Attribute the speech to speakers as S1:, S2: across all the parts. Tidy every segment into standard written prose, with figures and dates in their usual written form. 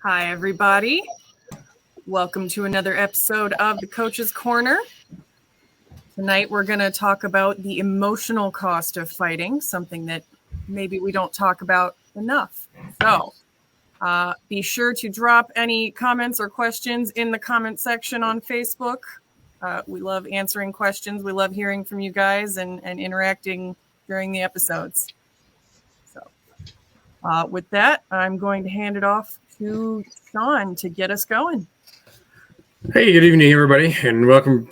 S1: Hi, everybody. Welcome to another episode of the Coach's Corner. Tonight, we're going to talk about the emotional cost of fighting, something that maybe we don't talk about enough. So be sure to drop any comments or questions in the comment section on Facebook. We love answering questions. We love hearing from you guys and interacting during the episodes. So with that, I'm going to hand it off to Sean to get us going.
S2: Hey, good evening, everybody, and welcome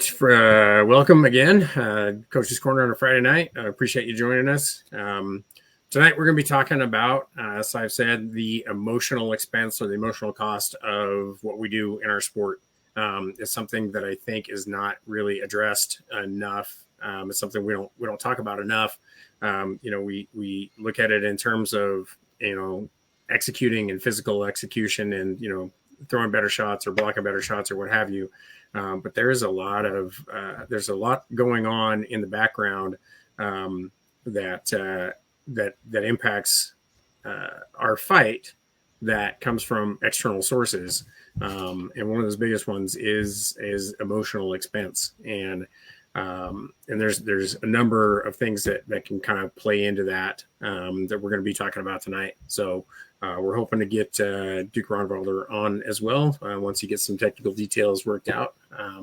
S2: again, Coach's Corner on a Friday night. I appreciate you joining us. Tonight, we're going to be talking about, as I've said, the emotional expense or the emotional cost of what we do in our sport. It's something that I think is not really addressed enough. It's something we don't talk about enough. We look at it in terms of executing and physical execution and throwing better shots or blocking better shots or what have you. But there's a lot going on in the background that impacts our fight that comes from external sources. And one of those biggest ones is emotional expense. And there's a number of things that can kind of play into that we're going to be talking about tonight. So we're hoping to get Duke Rangvaldr on as well once he gets some technical details worked out.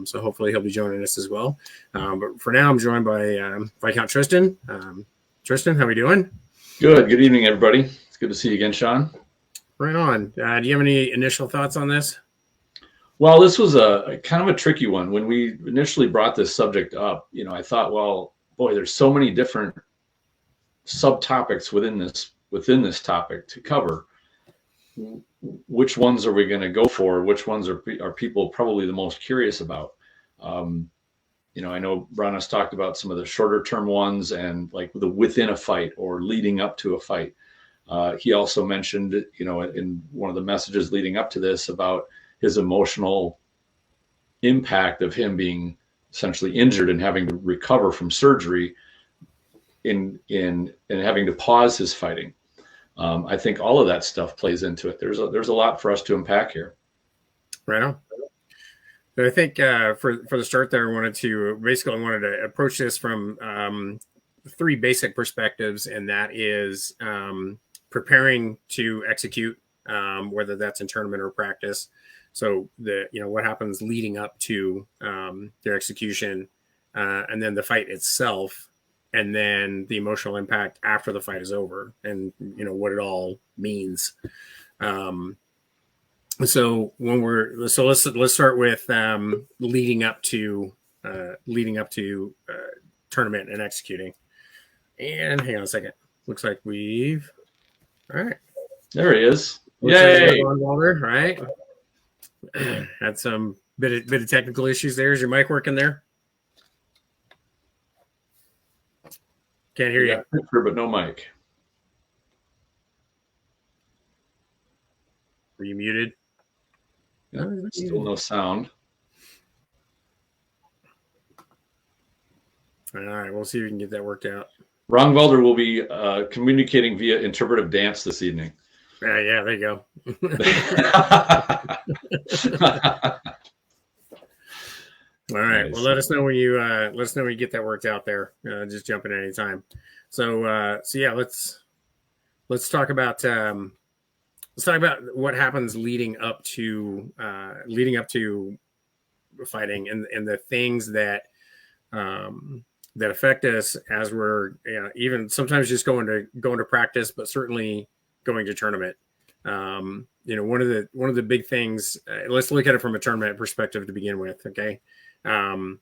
S2: So hopefully he'll be joining us as well. But for now, I'm joined by Viscount Tristan. Tristan, how are we doing?
S3: Good. Good evening, everybody. It's good to see you again, Sean.
S2: Right on. Do you have any initial thoughts on this?
S3: Well, this was a kind of a tricky one. When we initially brought this subject up, I thought, well, boy, there's so many different subtopics within this topic to cover. Which ones are we going to go for? Which ones are people probably the most curious about? I know Branas talked about some of the shorter term ones and like the within a fight or leading up to a fight. He also mentioned, in one of the messages leading up to this about his emotional impact of him being essentially injured and having to recover from surgery and having to pause his fighting. I think all of that stuff plays into it. There's a lot for us to unpack here.
S2: Right on. So I think for the start there, I wanted to approach this from three basic perspectives, and that is preparing to execute, whether that's in tournament or practice. So what happens leading up to their execution, and then the fight itself, and then the emotional impact after the fight is over, and what it all means. So let's start with leading up to tournament and executing. And hang on a second. Looks like we've all right.
S3: There he is.
S2: Yay! Walder, right? Had some bit of technical issues there. Is your mic working there? Can't hear you.
S3: Picture, but no mic.
S2: Were you muted?
S3: Still no sound.
S2: All right, we'll see if we can get that worked out.
S3: Rangvaldr will be communicating via interpretive dance this evening.
S2: Yeah, there you go. All right. Nice. Well, let us know when you get that worked out there. Just jump in any time. So yeah, let's talk about what happens leading up to fighting and the things that affect us as we're even sometimes just going to practice, but certainly going to tournament. One of the big things. Let's look at it from a tournament perspective to begin with. Okay. One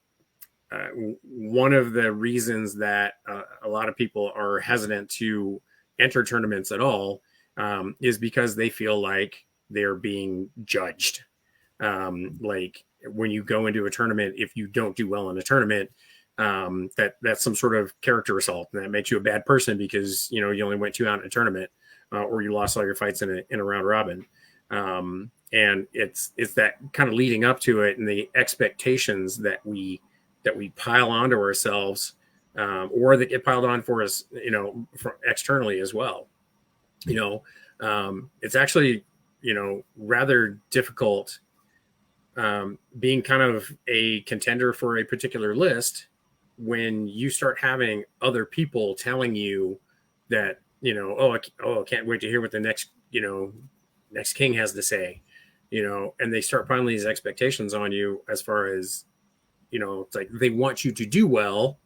S2: of the reasons that a lot of people are hesitant to enter tournaments at all is because they feel like they're being judged. Like when you go into a tournament, if you don't do well in a tournament, that's some sort of character assault, and that makes you a bad person because you only went 2 out in a tournament, or you lost all your fights in a round robin. And it's that kind of leading up to it and the expectations that we pile onto ourselves, or that get piled on for us, from externally as well. It's actually, rather difficult being kind of a contender for a particular list when you start having other people telling you that, I can't wait to hear what the next king has to say, and they start putting these expectations on you as far as, it's like they want you to do well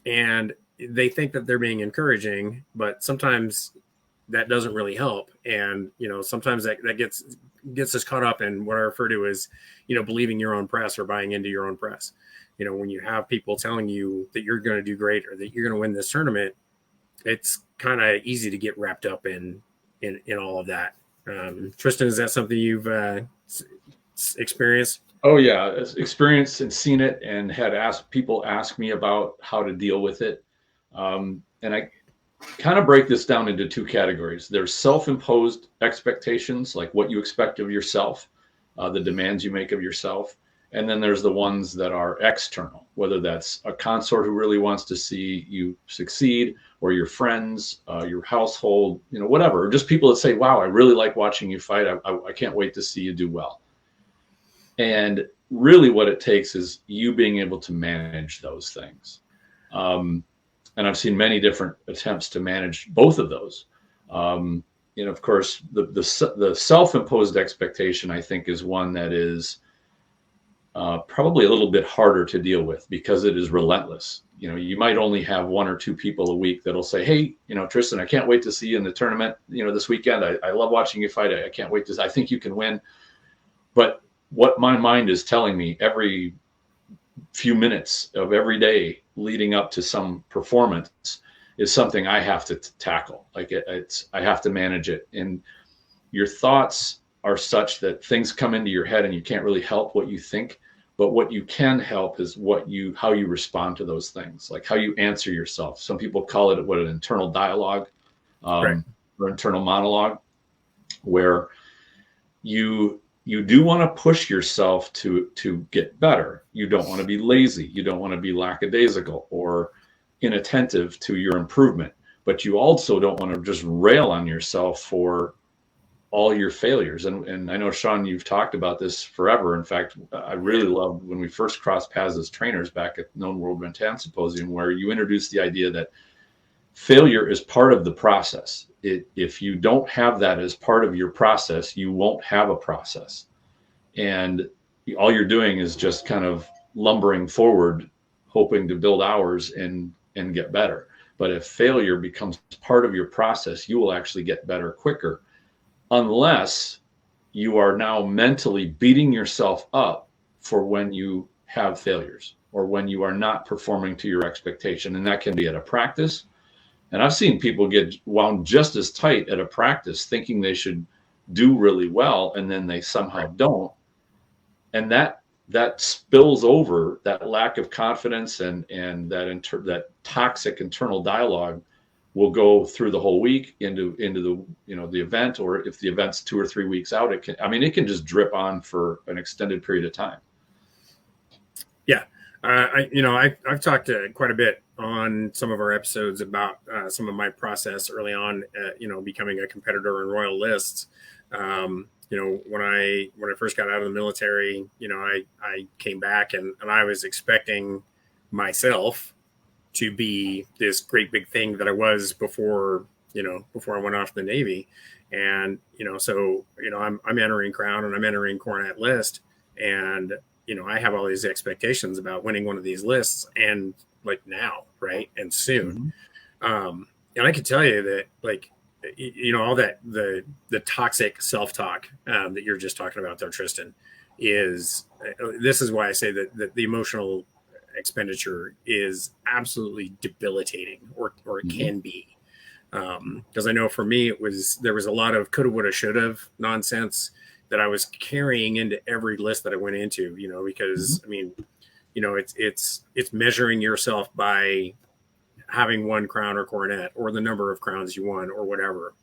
S2: and they think that they're being encouraging, but sometimes that doesn't really help. And, sometimes that gets us caught up in what I refer to as, believing your own press or buying into your own press. When you have people telling you that you're going to do great or that you're going to win this tournament, it's kind of easy to get wrapped up in all of that. Tristan, is that something you've experienced?
S3: Oh yeah, experienced and seen it, and had people ask me about how to deal with it. And I kind of break this down into two categories. There's self-imposed expectations, like what you expect of yourself, the demands you make of yourself. And then there's the ones that are external, whether that's a consort who really wants to see you succeed, or your friends, your household, whatever. Or just people that say, wow, I really like watching you fight. I can't wait to see you do well. And really what it takes is you being able to manage those things. And I've seen many different attempts to manage both of those. Of course, the self-imposed expectation, I think, is one that is probably a little bit harder to deal with because it is relentless. You might only have one or two people a week that'll say, hey, Tristan, I can't wait to see you in the tournament, this weekend. I love watching you fight. I can't wait I think you can win. But what my mind is telling me every few minutes of every day leading up to some performance is something I have to tackle. Like I have to manage it. And your thoughts are such that things come into your head and you can't really help what you think. But what you can help is how you respond to those things, like how you answer yourself. Some people call it an internal dialogue,
S2: right,
S3: or internal monologue, where you do want to push yourself to get better. You don't want to be lazy. You don't want to be lackadaisical or inattentive to your improvement. But you also don't want to just rail on yourself for all your failures. And I know, Sean, you've talked about this forever. In fact, I really loved when we first crossed paths as trainers back at Known World Mentan Symposium, where you introduced the idea that failure is part of the process. If you don't have that as part of your process, you won't have a process. And all you're doing is just kind of lumbering forward, hoping to build hours and get better. But if failure becomes part of your process, you will actually get better quicker, unless you are now mentally beating yourself up for when you have failures or when you are not performing to your expectation. And that can be at a practice. And I've seen people get wound just as tight at a practice thinking they should do really well, and then they somehow don't. And that spills over, that lack of confidence and that toxic internal dialogue will go through the whole week into the event, or if the event's 2 or 3 weeks out, it can just drip on for an extended period of time.
S2: Yeah. I've talked quite a bit on some of our episodes about some of my process early on, becoming a competitor in Royal Lists. When I first got out of the military, I came back and I was expecting myself to be this great big thing that I was before I went off to the Navy. And, I'm entering Crown and I'm entering Coronet List, and, I have all these expectations about winning one of these lists, and like now, right, and soon. Mm-hmm. And I can tell you that, like, all that the toxic self-talk that you're just talking about there, Tristan, this is why I say that the emotional expenditure is absolutely debilitating, or it mm-hmm. can be. Because I know for me, there was a lot of coulda, woulda, shoulda nonsense that I was carrying into every list that I went into, because mm-hmm. It's measuring yourself by having one crown or coronet, or the number of crowns you won, or whatever.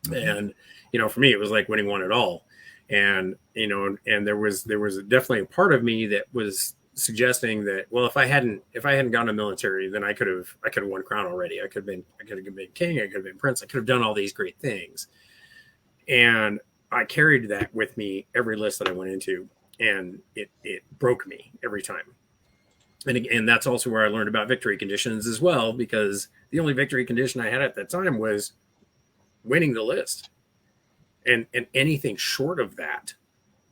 S2: Mm-hmm. And, for me, it was like winning one at all. And, and there was definitely a part of me that was suggesting that, well, if I hadn't gone to the military, then I could have won crown already. I could have been king. I could have been prince. I could have done all these great things. And I carried that with me every list that I went into, and it broke me every time. And that's also where I learned about victory conditions as well, because the only victory condition I had at that time was winning the list. And anything short of that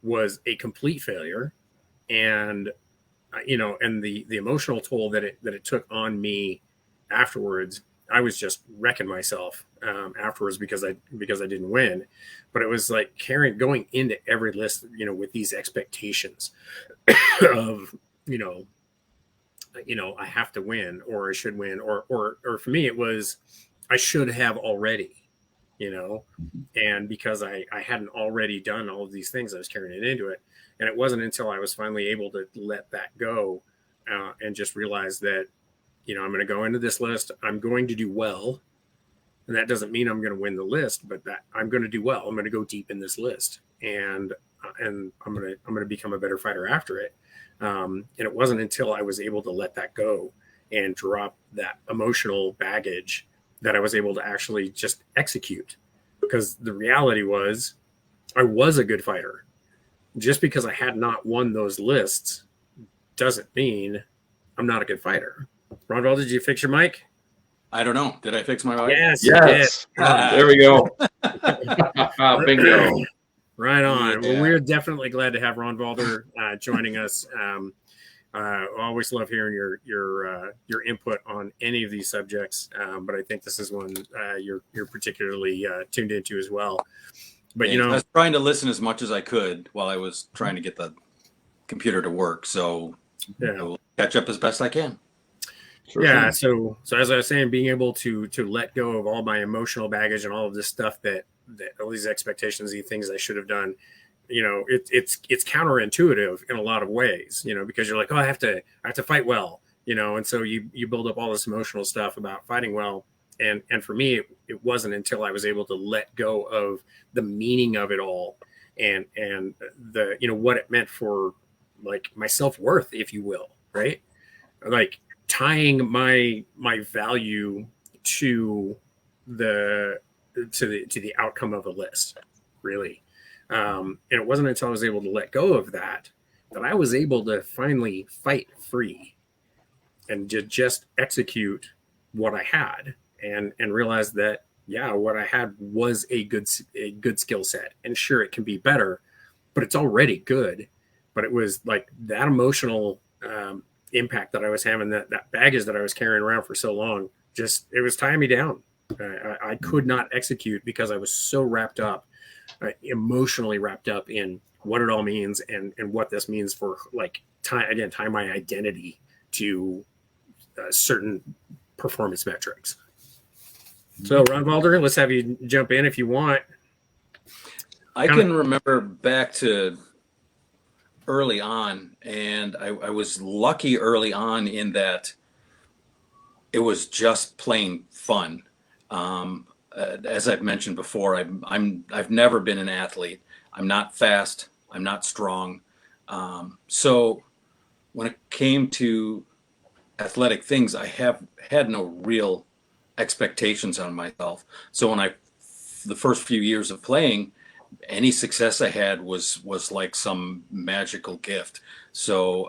S2: was a complete failure. And, and the emotional toll that it took on me afterwards, I was just wrecking myself afterwards because I didn't win. But it was like going into every list, with these expectations of, I have to win, or I should win, or for me, it was, I should have already, and because I hadn't already done all of these things, I was carrying it into it. And it wasn't until I was finally able to let that go and just realize that, I'm going to go into this list. I'm going to do well. And that doesn't mean I'm going to win the list, but that I'm going to do well. I'm going to go deep in this list, and I'm going to become a better fighter after it. And it wasn't until I was able to let that go and drop that emotional baggage that I was able to actually just execute. Because the reality was, I was a good fighter. Just because I had not won those lists doesn't mean I'm not a good fighter. Rangvaldr, did you fix your mic?
S4: I don't know. Did I fix my mic?
S3: Yes. There we go. Bingo.
S2: Right on.
S4: Yeah.
S2: Well, we're definitely glad to have Rangvaldr joining us. I always love hearing your input on any of these subjects, but I think this is one you're particularly tuned into as well. But
S4: I was trying to listen as much as I could while I was trying to get the computer to work. So I will catch up as best I can.
S3: Sure.
S2: Yeah. So as I was saying, being able to let go of all my emotional baggage and all of this stuff that all these expectations, these things I should have done, it's counterintuitive in a lot of ways, because you're like, oh, I have to fight well, and so you build up all this emotional stuff about fighting well. And for me, it wasn't until I was able to let go of the meaning of it all and the, what it meant for like my self-worth, if you will, right? Like tying my value to the outcome of a list, really. And it wasn't until I was able to let go of that I was able to finally fight free and just execute what I had and realize that, what I had was a good skill set. And sure, it can be better, but it's already good. But it was like that emotional impact that I was having, that baggage that I was carrying around for so long, it was tying me down. I could not execute because I was so wrapped up, emotionally wrapped up in what it all means and what this means for like tie my identity to certain performance metrics. So Rangvaldr, let's have you jump in if you want.
S4: I can remember back to early on, and I was lucky early on in that it was just plain fun. As I've mentioned before, I've never been an athlete. I'm not fast. I'm not strong. So when it came to athletic things, I had no real expectations on myself. So the first few years of playing, any success I had was like some magical gift. So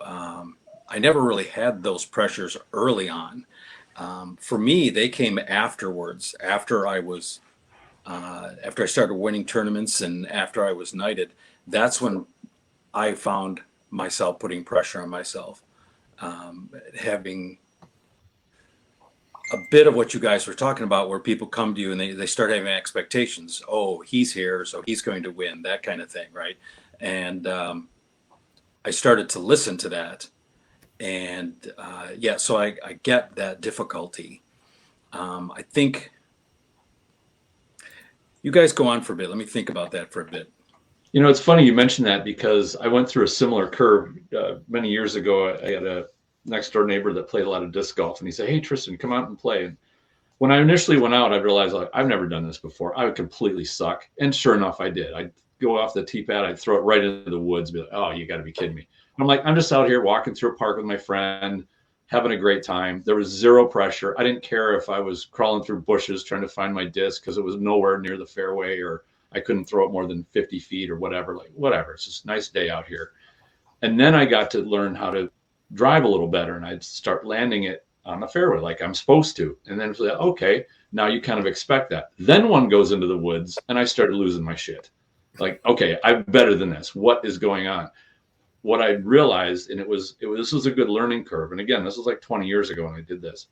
S4: I never really had those pressures early on. For me, they came afterwards, after I started winning tournaments and after I was knighted. That's when I found myself putting pressure on myself, having a bit of what you guys were talking about, where people come to you and they start having expectations. Oh, he's here, so he's going to win, that kind of thing, right? And I started to listen to that. And so I get that difficulty. I think you guys go on for a bit. Let me think about that for a bit.
S3: It's funny you mentioned that, because I went through a similar curve many years ago. I had a next door neighbor that played a lot of disc golf, and he said, "Hey, Tristan, come out and play." And when I initially went out, I realized, like, I've never done this before. I would completely suck. And sure enough, I did. I'd go off the tee pad, I'd throw it right into the woods, be like, "Oh, you got to be kidding me." And I'm like, I'm just out here walking through a park with my friend, having a great time. There was zero pressure. I didn't care if I was crawling through bushes trying to find my disc because it was nowhere near the fairway, or I couldn't throw it more than 50 feet or whatever, like whatever. It's just a nice day out here. And then I got to learn how to drive a little better, and I'd start landing it on the fairway like I'm supposed to. And then okay, now you kind of expect that. Then one goes into the woods and I started losing my shit. Like, okay, I'm better than this. What is going on? What I realized, and this was a good learning curve. And again, this was like 20 years ago when I did this.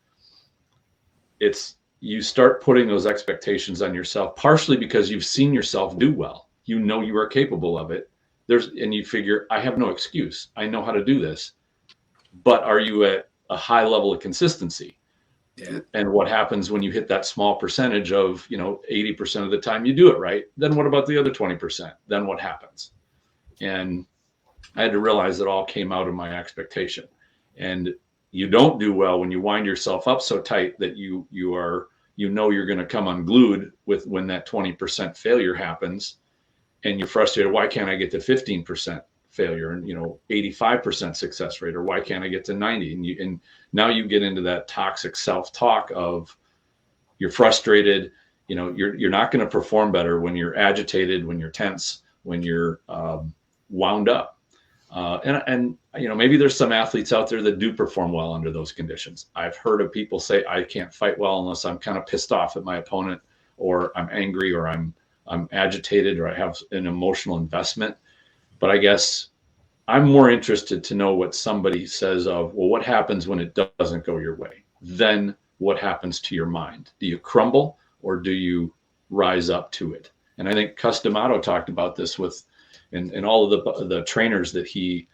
S3: It's, you start putting those expectations on yourself, partially because you've seen yourself do well. You know you are capable of it. And you figure, I have no excuse. I know how to do this. But are you at a high level of consistency?
S4: Yeah.
S3: And what happens when you hit that small percentage of, 80% of the time you do it right? Then what about the other 20%? Then what happens? And I had to realize it all came out of my expectation. And you don't do well when you wind yourself up so tight that you're going to come unglued with when that 20% failure happens, and you're frustrated. Why can't I get to 15% failure and 85% success rate, or why can't I get to 90? And now you get into that toxic self-talk of you're frustrated. You're not going to perform better when you're agitated, when you're tense, when you're wound up. And maybe there's some athletes out there that do perform well under those conditions. I've heard of people say, I can't fight well unless I'm kind of pissed off at my opponent, or I'm angry, or I'm agitated, or I have an emotional investment. But I guess I'm more interested to know what somebody says of, well, what happens when it doesn't go your way? Then what happens to your mind? Do you crumble, or do you rise up to it? And I think Customato talked about this and all of the trainers that he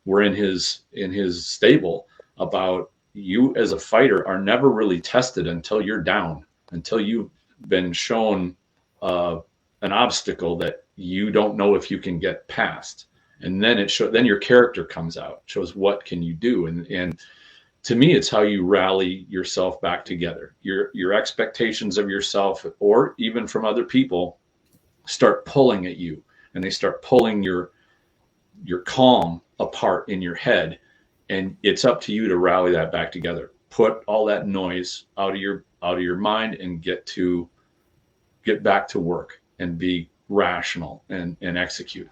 S3: were in his stable, about you as a fighter are never really tested until you're down, until you've been shown an obstacle that you don't know if you can get past. And then then your character comes out, shows what can you do. And to me, it's how you rally yourself back together. Your expectations of yourself, or even from other people, start pulling at you, and they start pulling your calm apart in your head. And it's up to you to rally that back together. Put all that noise out of your mind and get back to work and be rational and execute.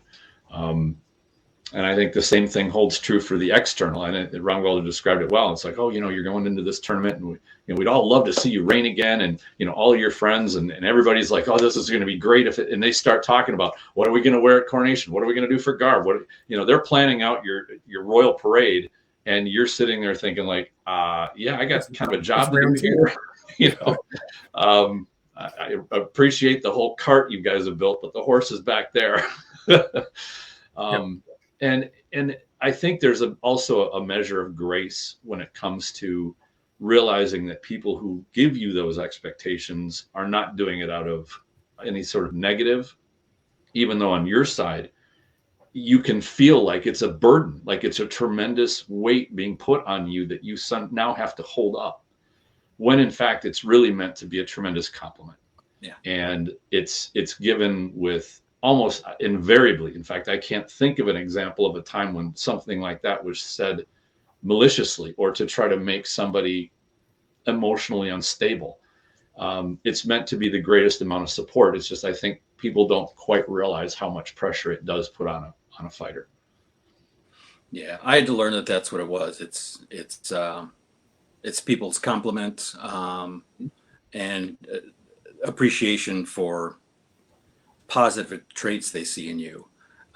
S3: And I think the same thing holds true for the external. And Rangvaldr described it well. It's like, oh, you're going into this tournament, and we'd all love to see you reign again. And, all of your friends and everybody's like, oh, this is going to be great. And they start talking about, what are we going to wear at coronation? What are we going to do for garb? They're planning out your royal parade. And you're sitting there thinking like, yeah, I got kind of a job to do here. I appreciate the whole cart you guys have built, but the horse is back there. And I think there's also a measure of grace when it comes to realizing that people who give you those expectations are not doing it out of any sort of negative, even though on your side, you can feel like it's a burden, like it's a tremendous weight being put on you that you now have to hold up, when in fact it's really meant to be a tremendous compliment.
S4: Yeah.
S3: And it's given with almost invariably. In fact, I can't think of an example of a time when something like that was said maliciously or to try to make somebody emotionally unstable. It's meant to be the greatest amount of support. It's just, I think people don't quite realize how much pressure it does put on a fighter.
S4: Yeah, I had to learn that that's what it was. It's people's compliment and appreciation for positive traits they see in you.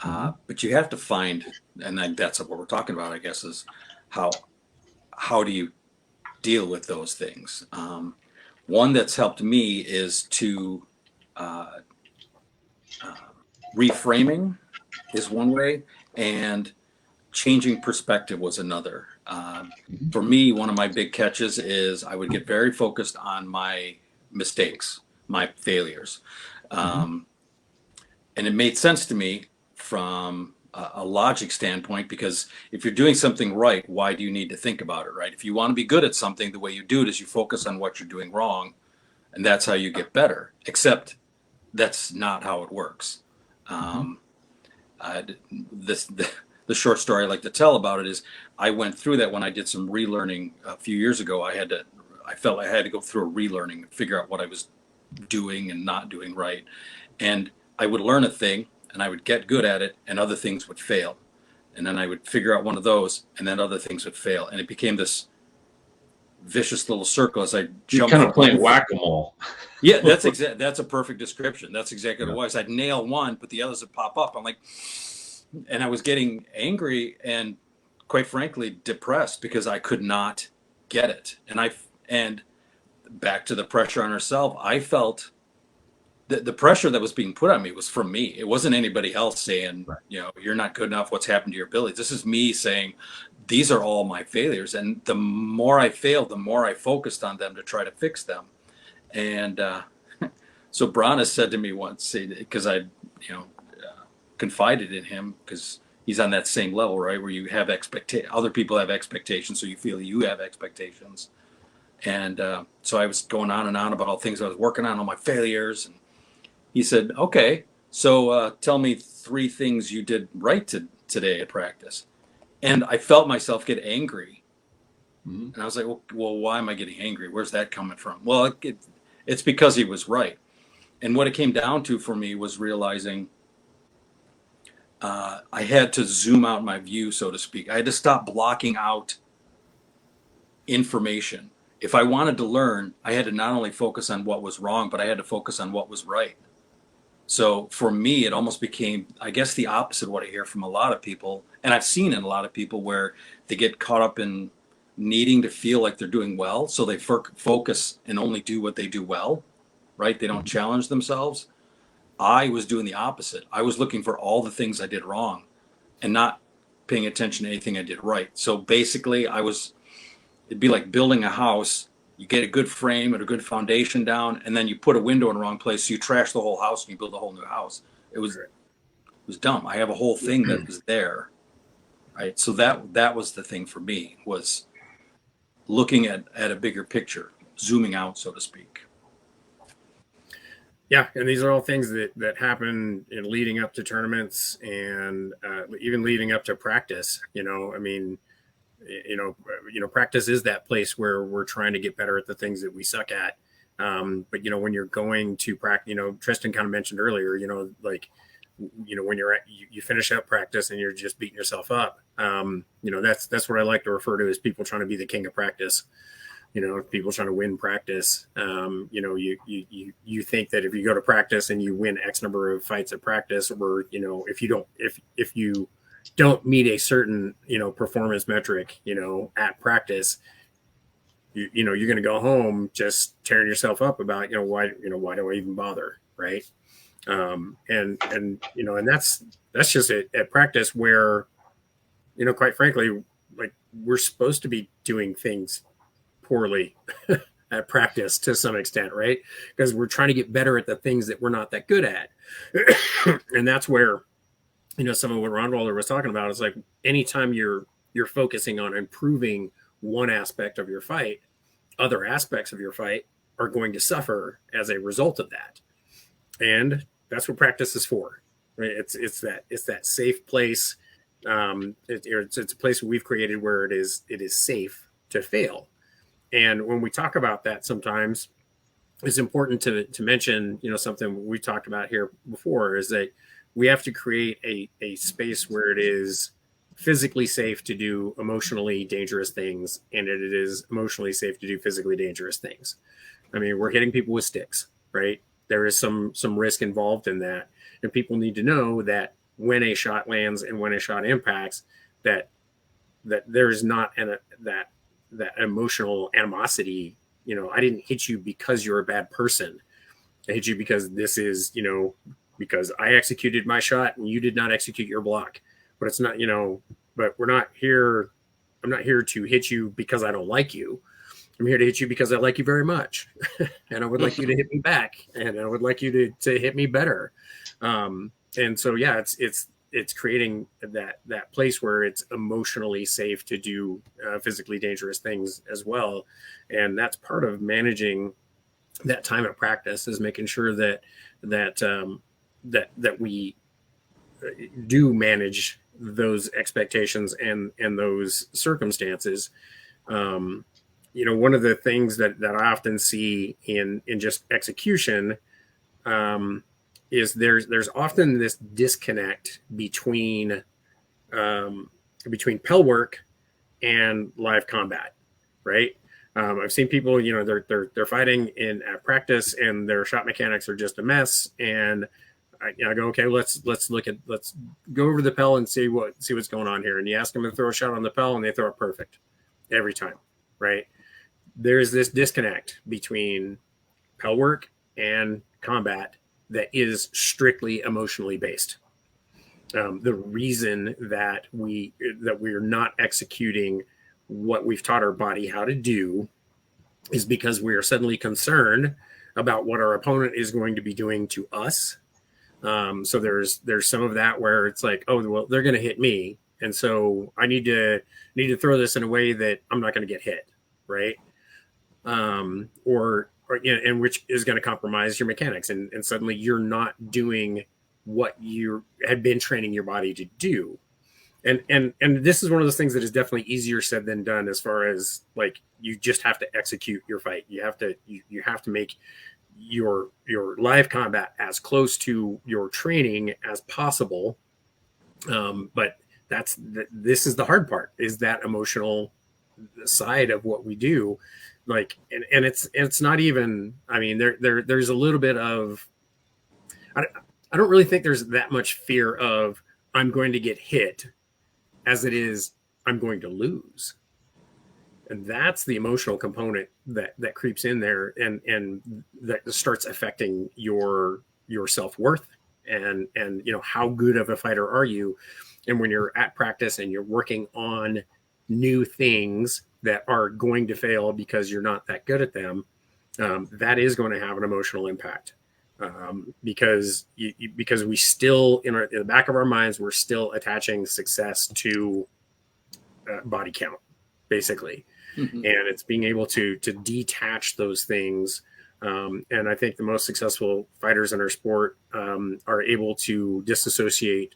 S4: But you have to find, and that's what we're talking about, I guess, is how do you deal with those things? One that's helped me is to reframing is one way, and changing perspective was another. For me, one of my big catches is I would get very focused on my mistakes, my failures. And it made sense to me from a logic standpoint, because if you're doing something right, why do you need to think about it, right? If you want to be good at something, the way you do it is you focus on what you're doing wrong, and that's how you get better. Except that's not how it works. The short story I like to tell about it is I went through that when I did some relearning a few years ago. I felt I had to go through a relearning, figure out what I was doing and not doing right. And I would learn a thing and I would get good at it, and other things would fail. And then I would figure out one of those, and then other things would fail. And it became this vicious little circle as I
S3: You're
S4: jumped.
S3: kind of playing whack-a-mole.
S4: Yeah, that's a perfect description. That's exactly what it was. I'd nail one, but the others would pop up. I'm like, and I was getting angry and, quite frankly, depressed because I could not get it. And back to the pressure on herself, I felt the pressure that was being put on me was from me. It wasn't anybody else saying, you're not good enough. What's happened to your abilities? This is me saying, these are all my failures. And the more I failed, the more I focused on them to try to fix them. And so Brana said to me once, because I, confided in him, because he's on that same level, right, where you have other people have expectations, so you feel you have expectations. And so I was going on and on about all things I was working on, all my failures. And he said, okay, so tell me 3 things you did right today at practice. And I felt myself get angry. Mm-hmm. And I was like, well, why am I getting angry? Where's that coming from? Well, it's because he was right. And what it came down to for me was realizing I had to zoom out my view, so to speak. I had to stop blocking out information. If I wanted to learn, I had to not only focus on what was wrong, but I had to focus on what was right. So for me, it almost became, I guess, the opposite of what I hear from a lot of people. And I've seen in a lot of people where they get caught up in needing to feel like they're doing well. So they focus and only do what they do well, right? They don't challenge themselves. I was doing the opposite. I was looking for all the things I did wrong and not paying attention to anything I did right. So basically it'd be like building a house. You get a good frame and a good foundation down, and then you put a window in the wrong place, so you trash the whole house and you build a whole new house. It was dumb. I have a whole thing that was there, right? So that was the thing for me, was looking at a bigger picture, zooming out, so to speak.
S2: Yeah, and these are all things that happen in leading up to tournaments and even leading up to practice. Practice is that place where we're trying to get better at the things that we suck at. But when you're going to practice, Tristan kind of mentioned earlier, when you finish up practice and you're just beating yourself up. That's what I like to refer to as people trying to be the king of practice. People trying to win practice. You think that if you go to practice and you win X number of fights at practice, or if you don't meet a certain performance metric at practice, you're going to go home just tearing yourself up about why do I even bother, right? And that's just at practice where quite frankly, like, we're supposed to be doing things poorly at practice to some extent, right? Because we're trying to get better at the things that we're not that good at. And that's where some of what Rangvaldr was talking about is like, anytime you're focusing on improving one aspect of your fight, other aspects of your fight are going to suffer as a result of that. And that's what practice is for, right? It's that safe place. It's a place we've created where it is safe to fail. And when we talk about that, sometimes it's important to mention, something we talked about here before, is that we have to create a space where it is physically safe to do emotionally dangerous things, and it is emotionally safe to do physically dangerous things. I mean, we're hitting people with sticks, right? There is some risk involved in that, and people need to know that when a shot lands and when a shot impacts, that there is not that emotional animosity. I didn't hit you because you're a bad person. I hit you because this is, because I executed my shot and you did not execute your block. But it's not, but we're not here. I'm not here to hit you because I don't like you. I'm here to hit you because I like you very much. And I would like you to hit me back. And I would like you to hit me better. And so, yeah, it's creating that place where it's emotionally safe to do physically dangerous things as well. And that's part of managing that time of practice, is making sure that we do manage those expectations and those circumstances. One of the things that I often see in just execution is there's often this disconnect between pel work and live combat, right? I've seen people, they're fighting at practice and their shot mechanics are just a mess. And I go, okay, let's go over the pel and see what's going on here. And you ask them to throw a shot on the pel and they throw it perfect every time, right? There's this disconnect between pel work and combat that is strictly emotionally based. The reason that we're not executing what we've taught our body how to do is because we are suddenly concerned about what our opponent is going to be doing to us. So there's some of that where it's like, oh, well, they're going to hit me, and so I need to throw this in a way that I'm not going to get hit, right? Or and which is going to compromise your mechanics, and suddenly you're not doing what you had been training your body to do. And this is one of those things that is definitely easier said than done, as far as like, you just have to execute your fight. You have to make your live combat as close to your training as possible. But this is the hard part, is that emotional side of what we do. Like, and it's not even, I mean, there's a little bit of, I don't really think there's that much fear of I'm going to get hit as it is I'm going to lose. And that's the emotional component that creeps in there, and that starts affecting your self-worth and how good of a fighter are you. And when you're at practice and you're working on new things that are going to fail because you're not that good at them, that is going to have an emotional impact. Because we still, in the back of our minds, we're still attaching success to body count, basically. Mm-hmm. And it's being able to detach those things. And I think the most successful fighters in our sport are able to disassociate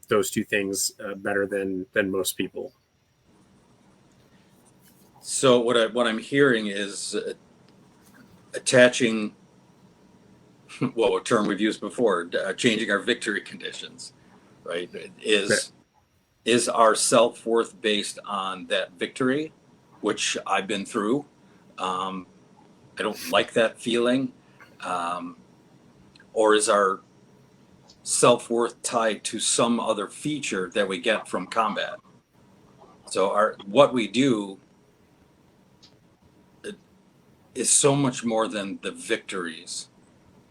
S2: those two things better than most people.
S4: So what I'm hearing is attaching, well, a term we've used before, changing our victory conditions, right? Is our self-worth based on that victory, which I've been through? I don't like that feeling. Or is our self-worth tied to some other feature that we get from combat? So what we do is so much more than the victories.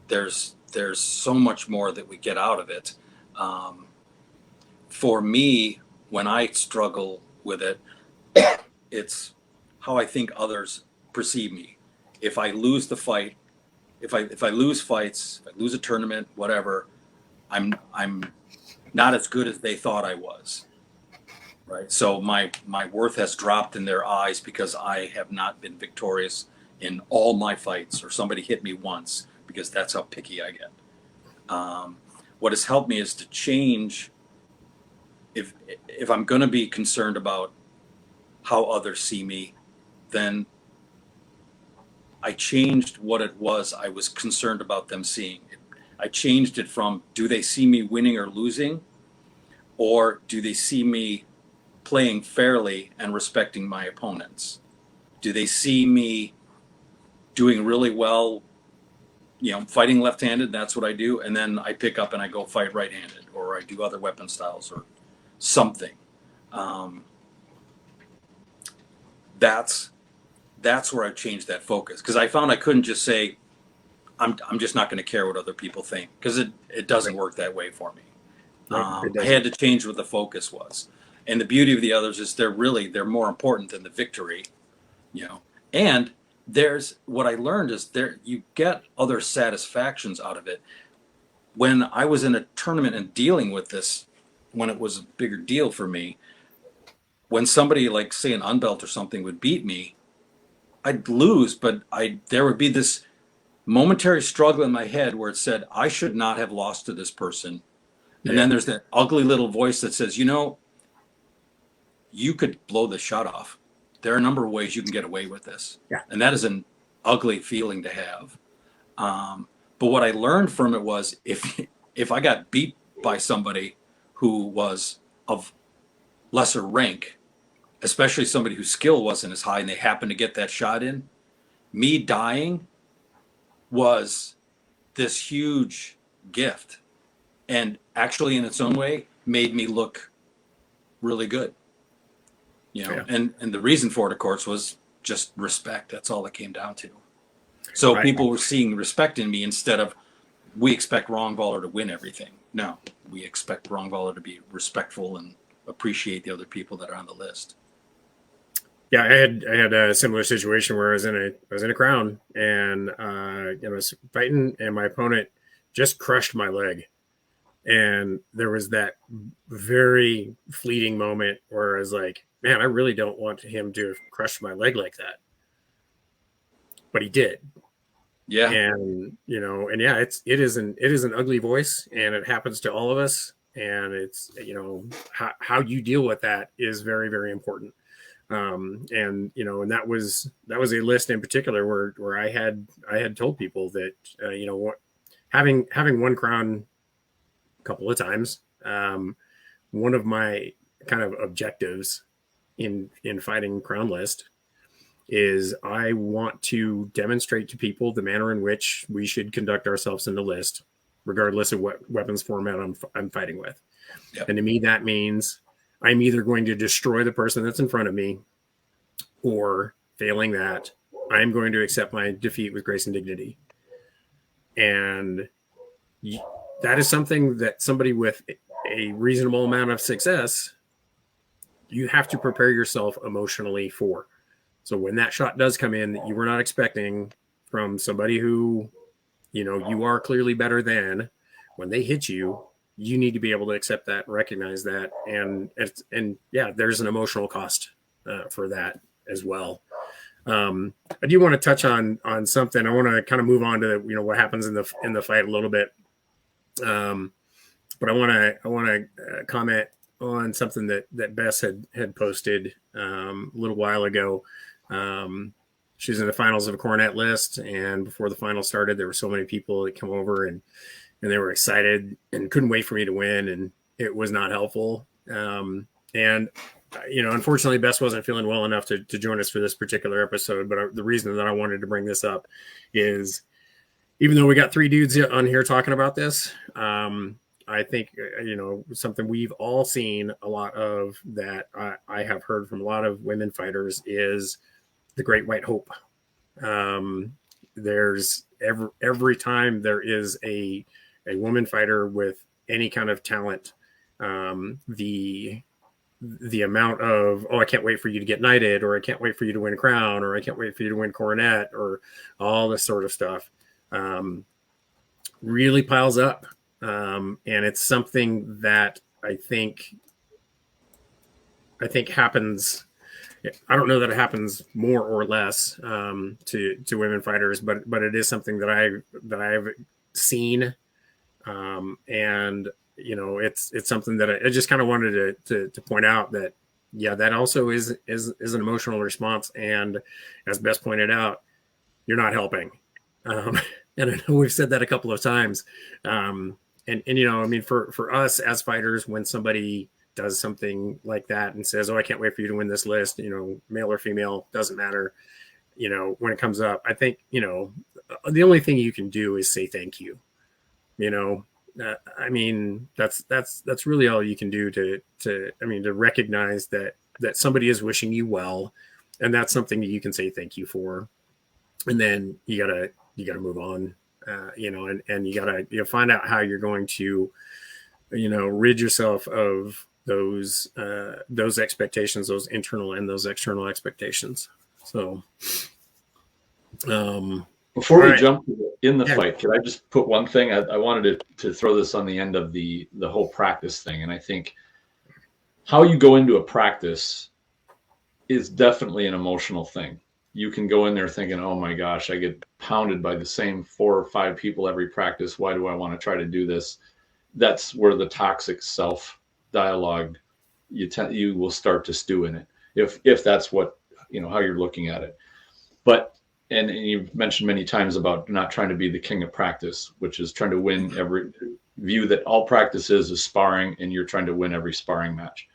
S4: There's so much more that we get out of it. For me, when I struggle with it, it's how I think others perceive me. If I lose the fight, if I lose fights, if I lose a tournament, whatever, I'm not as good as they thought I was. Right. So my worth has dropped in their eyes because I have not been victorious in all my fights, or somebody hit me once, because that's how picky I get. What has helped me is to change. If I'm going to be concerned about how others see me, then I changed what it was I was concerned about them seeing. I changed it from, do they see me winning or losing, or do they see me playing fairly and respecting my opponents? Do they see me doing really well, fighting left-handed? That's what I do. And then I pick up and I go fight right-handed, or I do other weapon styles or something. That's where I changed that focus, because I found I couldn't just say, I'm just not going to care what other people think, because it doesn't work that way for me. I had to change what the focus was. And the beauty of the others is they're more important than the victory, And there's what I learned is you get other satisfactions out of it. When I was in a tournament and dealing with this, when it was a bigger deal for me, when somebody, like say an unbelt or something, would beat me, I'd lose, but there would be this momentary struggle in my head where it said, I should not have lost to this person. And then there's that ugly little voice that says, you could blow the shot off. There are a number of ways you can get away with this. Yeah. And that is an ugly feeling to have. But But what I learned from it was if I got beat by somebody who was of lesser rank, especially somebody whose skill wasn't as high and they happened to get that shot in, me dying was this huge gift, and actually in its own way made me look really good.
S2: Yeah.
S4: And the reason for it, of course, was just respect. That's all it came down to. So people were seeing respect in me instead of, we expect Rangvaldr to win everything. No, we expect Rangvaldr to be respectful and appreciate the other people that are on the list.
S2: Yeah, I had a similar situation where I was in a crown, and I was fighting, and my opponent just crushed my leg, and there was that very fleeting moment where I was like, man, I really don't want him to have crushed my leg like that, but he did.
S4: Yeah.
S2: And it is an ugly voice, and it happens to all of us, and it's how you deal with that is very, very important. And that was a list in particular where I had told people that having one crown a couple of times, one of my kind of objectives in fighting crown list is I want to demonstrate to people the manner in which we should conduct ourselves in the list, regardless of what weapons format I'm fighting with.
S4: Yep.
S2: And to me, that means I'm either going to destroy the person that's in front of me, or failing that, I'm going to accept my defeat with grace and dignity. And that is something that somebody with a reasonable amount of success, you have to prepare yourself emotionally for. So when that shot does come in that you were not expecting from somebody who, you are clearly better than, when they hit you, you need to be able to accept that and recognize that. And there's an emotional cost for that as well. I do want to touch on something. I want to kind of move on to what happens in the fight a little bit. But I want to comment on something that Bess had posted a little while ago. She was in the finals of a Cornet list, and before the final started, there were so many people that come over and they were excited and couldn't wait for me to win, and it was not helpful. Unfortunately, Bess wasn't feeling well enough to join us for this particular episode. But the reason that I wanted to bring this up is, even though we got 3 dudes on here talking about this, I think, something we've all seen a lot of, that I have heard from a lot of women fighters, is the Great White Hope. There's every time there is a woman fighter with any kind of talent, the amount of, I can't wait for you to get knighted, or I can't wait for you to win a crown, or I can't wait for you to win coronet, or all this sort of stuff, really piles up. And it's something that I think happens. I don't know that it happens more or less to women fighters, but it is something that I've seen, and it's something that I just kind of wanted to point out, that that also is an emotional response, and as Bess pointed out, you're not helping. And I know we've said that a couple of times. And for us as fighters, when somebody does something like that and says, I can't wait for you to win this list, male or female, doesn't matter, when it comes up, I think, the only thing you can do is say thank you. That's really all you can do to recognize that somebody is wishing you well, and that's something that you can say thank you for. And then you gotta move on. And you gotta find out how you're going to, rid yourself of those expectations, those internal and those external expectations. So,
S3: before we jump in the fight, can I just put one thing? I wanted to throw this on the end of the whole practice thing, and I think how you go into a practice is definitely an emotional thing. You can go in there thinking, oh my gosh, I get pounded by the same 4 or 5 people every practice. Why do I want to try to do this? That's where the toxic self dialogue, you will start to stew in it. If that's what, how you're looking at it. But and you've mentioned many times about not trying to be the king of practice, which is trying to win every view that all practice is sparring, and you're trying to win every sparring match.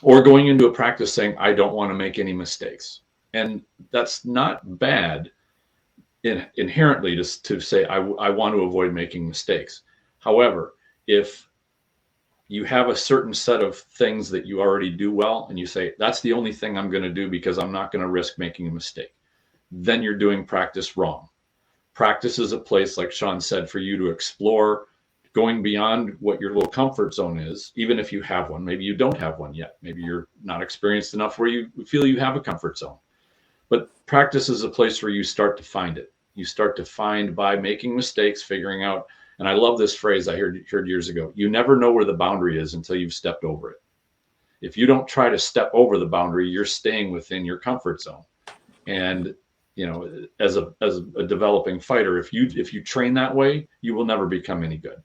S3: Or going into a practice saying, I don't want to make any mistakes. And that's not bad inherently to say, I want to avoid making mistakes. However, if you have a certain set of things that you already do well, and you say, that's the only thing I'm going to do because I'm not going to risk making a mistake, then you're doing practice wrong. Practice is a place, like Sean said, for you to explore, going beyond what your little comfort zone is, even if you have one. Maybe you don't have one yet. Maybe you're not experienced enough where you feel you have a comfort zone. But practice is a place where you start to find it. You start to find by making mistakes, figuring out, and I love this phrase I heard years ago, you never know where the boundary is until you've stepped over it. If you don't try to step over the boundary, you're staying within your comfort zone. And as a developing fighter, if you train that way, you will never become any good.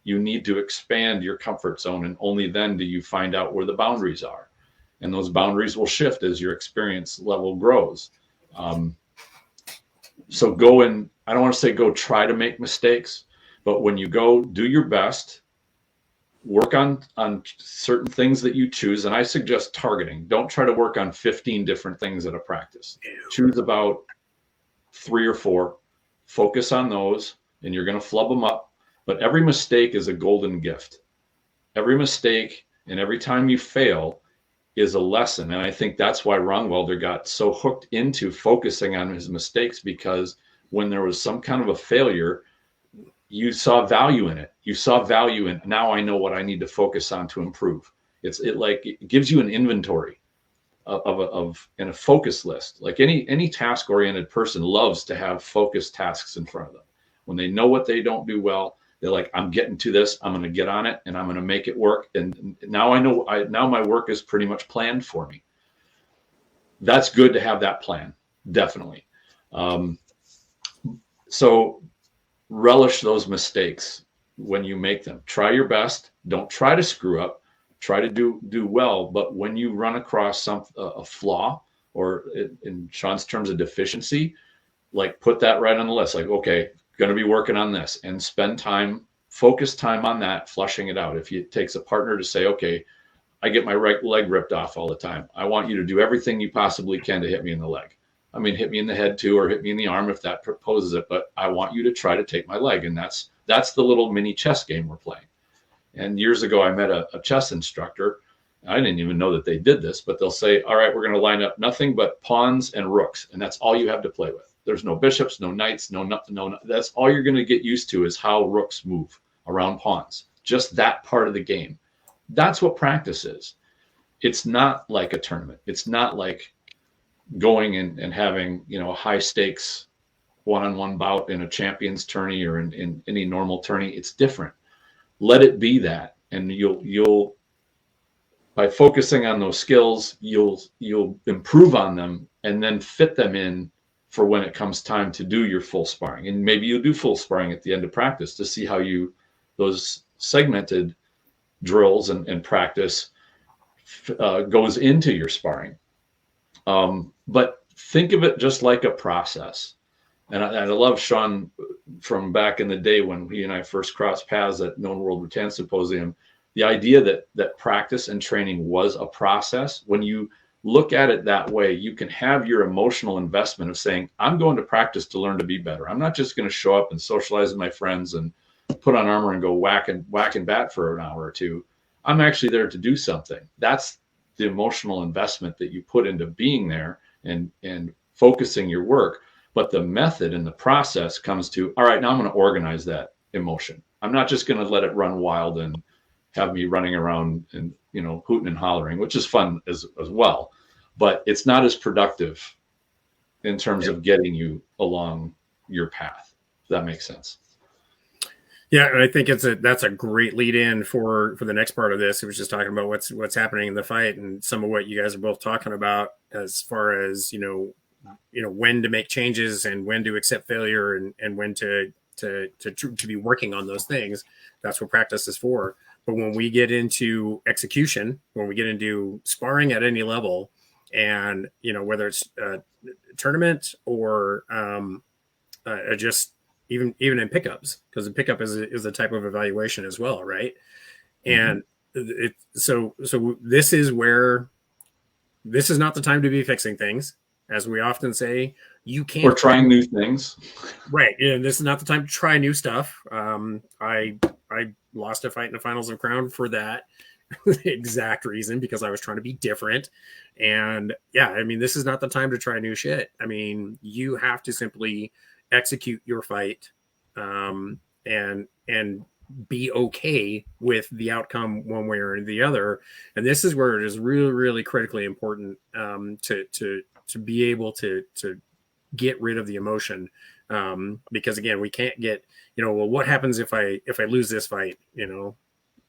S3: You need to expand your comfort zone, and only then do you find out where the boundaries are. And those boundaries will shift as your experience level grows. So go and I don't want to say go try to make mistakes, but when you go, do your best, work on certain things that you choose. And I suggest targeting. Don't try to work on 15 different things at a practice. Choose about 3 or 4, focus on those, and you're going to flub them up. But every mistake is a golden gift. Every mistake and every time you fail is a lesson. And I think that's why Rangvaldr got so hooked into focusing on his mistakes, because when there was some kind of a failure, you saw value in it. You saw value in, now I know what I need to focus on to improve. It gives you an inventory and a focus list. Like any task-oriented person loves to have focused tasks in front of them. When they know what they don't do well, they're like, I'm getting to this, I'm going to get on it, and I'm going to make it work. And now I know, now my work is pretty much planned for me. That's good to have that plan, definitely. So relish those mistakes when you make them. Try your best. Don't try to screw up. Try to do well. But when you run across a flaw, or in Sean's terms, a deficiency, like put that right on the list. Like, okay, going to be working on this, and spend time, focus time on that, flushing it out. If it takes a partner to say, okay, I get my right leg ripped off all the time, I want you to do everything you possibly can to hit me in the leg. I mean, hit me in the head too, or hit me in the arm if that proposes it, but I want you to try to take my leg. And that's the little mini chess game we're playing. And years ago, I met a chess instructor. I didn't even know that they did this, but they'll say, all right, we're going to line up nothing but pawns and rooks, and that's all you have to play with. There's no bishops, no knights, no. That's all you're going to get used to, is how rooks move around pawns. Just that part of the game. That's what practice is. It's not like a tournament. It's not like going and having, a high stakes one-on-one bout in a champions tourney or in any normal tourney. It's different. Let it be that, and you'll by focusing on those skills, you'll improve on them and then fit them in for when it comes time to do your full sparring. And maybe you'll do full sparring at the end of practice to see how those segmented drills and practice goes into your sparring. But think of it just like a process. And I love Sean from back in the day when he and I first crossed paths at Known World Rattan Symposium. The idea that practice and training was a process. When you look at it that way, you can have your emotional investment of saying, I'm going to practice to learn to be better. I'm not just going to show up and socialize with my friends and put on armor and go whack and bat for an hour or two. I'm actually there to do something. That's the emotional investment that you put into being there and focusing your work. But the method and the process comes to, all right, now I'm going to organize that emotion. I'm not just going to let it run wild and have me running around and, hooting and hollering, which is fun as well. But it's not as productive in terms of getting you along your path. If that makes sense.
S2: Yeah, and I think that's a great lead in for the next part of this. It was just talking about what's happening in the fight, and some of what you guys are both talking about as far as when to make changes and when to accept failure and when to be working on those things. That's what practice is for. But when we get into execution, when we get into sparring at any level, And, whether it's a tournament or just even in pickups, because the pickup is a type of evaluation as well, right? And so this is not the time to be fixing things, as we often say. You can't,
S3: or trying new things,
S2: right? This is not the time to try new stuff. I lost a fight in the finals of Crown for that exact reason, because I was trying to be different. And this is not the time to try new shit. You have to simply execute your fight, and be okay with the outcome one way or the other. And this is where it is really, really critically important to be able to get rid of the emotion, because again, we can't get, well, what happens if I lose this fight?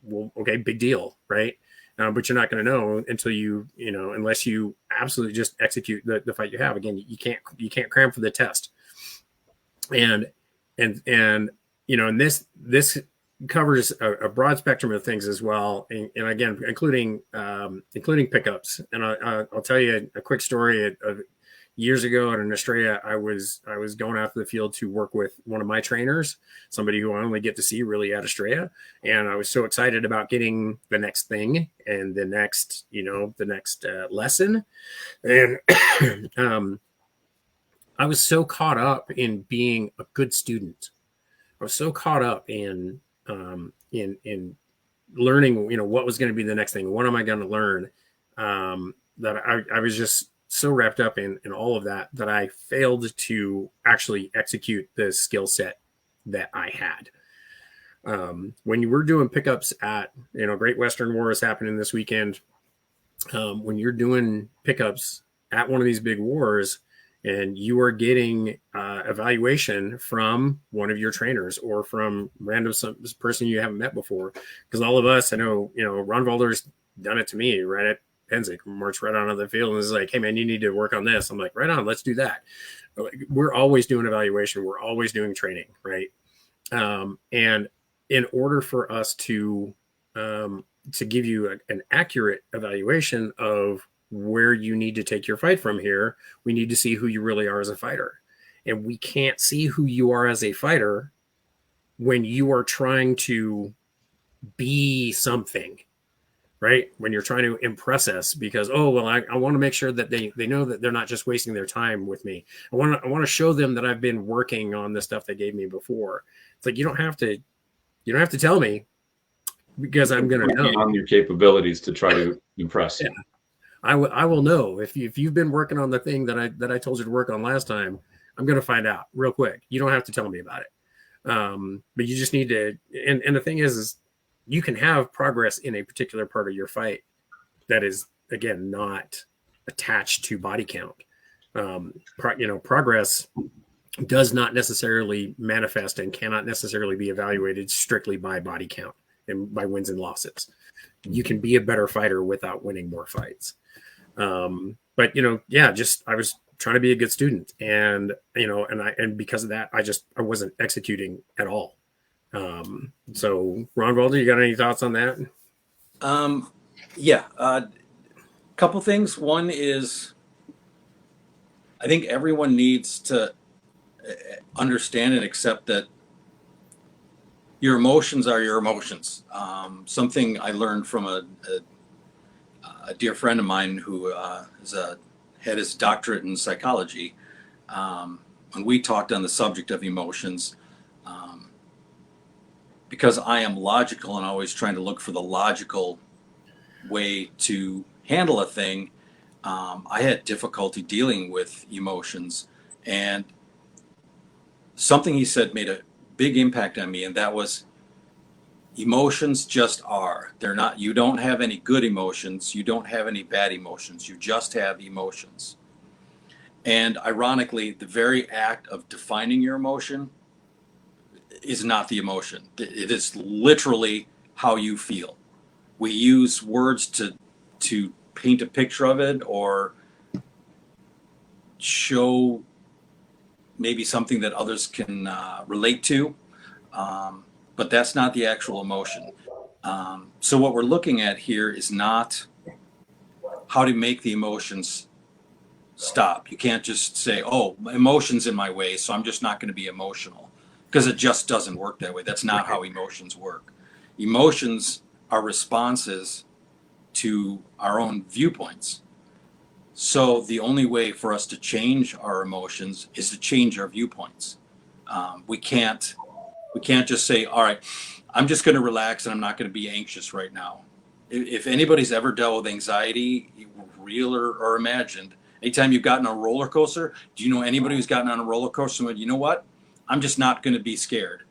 S2: Well, okay, big deal, right? But you're not going to know until unless you absolutely just execute the fight you have. Again, you can't cram for the test. And this covers a broad spectrum of things as well, and again, including pickups. And I'll tell you a quick story. Of years ago in Australia, I was going out to the field to work with one of my trainers, somebody who I only get to see really at Australia, and I was so excited about getting the next thing and the next lesson, and I was so caught up in being a good student. I was so caught up in learning, what was going to be the next thing. What am I going to learn? That I was just so wrapped up in all of that I failed to actually execute the skill set that I had. When you were doing pickups at, Great Western War is happening this weekend. When you're doing pickups at one of these big wars, and you are getting evaluation from one of your trainers or from some person you haven't met before, because all of us, I know, Rangvaldr's done it to me right at Penzig, marched right onto the field and is like, hey man, you need to work on this. I'm like, right on, let's do that. We're always doing evaluation. We're always doing training, right? And in order for us to give you an accurate evaluation of where you need to take your fight from here, we need to see who you really are as a fighter. And we can't see who you are as a fighter when you are trying to be something, right? When you're trying to impress us because, I want to make sure that they know that they're not just wasting their time with me. I want to show them that I've been working on the stuff they gave me before. It's like, you don't have to tell me, because I'm going to know
S3: on your capabilities to try to impress you.
S2: Yeah. I will know if you've been working on the thing that I told you to work on last time. I'm going to find out real quick. You don't have to tell me about it. But you just need to, and the thing is you can have progress in a particular part of your fight that is, again, not attached to body count. Progress does not necessarily manifest and cannot necessarily be evaluated strictly by body count and by wins and losses. You can be a better fighter without winning more fights. But I was trying to be a good student, and because of that, I wasn't executing at all. So Rangvaldr, you got any thoughts on that?
S4: Couple things. One is, I think everyone needs to understand and accept that your emotions are your emotions. Something I learned from a dear friend of mine who had his doctorate in psychology. When we talked on the subject of emotions, because I am logical and always trying to look for the logical way to handle a thing, I had difficulty dealing with emotions. And something he said made a big impact on me, and that was, emotions just are. They're not, you don't have any good emotions, you don't have any bad emotions, you just have emotions. And ironically, the very act of defining your emotion is not the emotion. It is literally how you feel. We use words to paint a picture of it or show maybe something that others can relate to, but that's not the actual emotion. So what we're looking at here is not how to make the emotions stop. You can't just say, oh, emotion's in my way, so I'm just not going to be emotional, because it just doesn't work that way. That's not how emotions work. Emotions are responses to our own viewpoints. So the only way for us to change our emotions is to change our viewpoints. We can't just say, all right, I'm just going to relax and I'm not going to be anxious right now. If anybody's ever dealt with anxiety, real or imagined, anytime you've gotten on a roller coaster, do you know anybody who's gotten on a roller coaster and went, you know what? I'm just not going to be scared.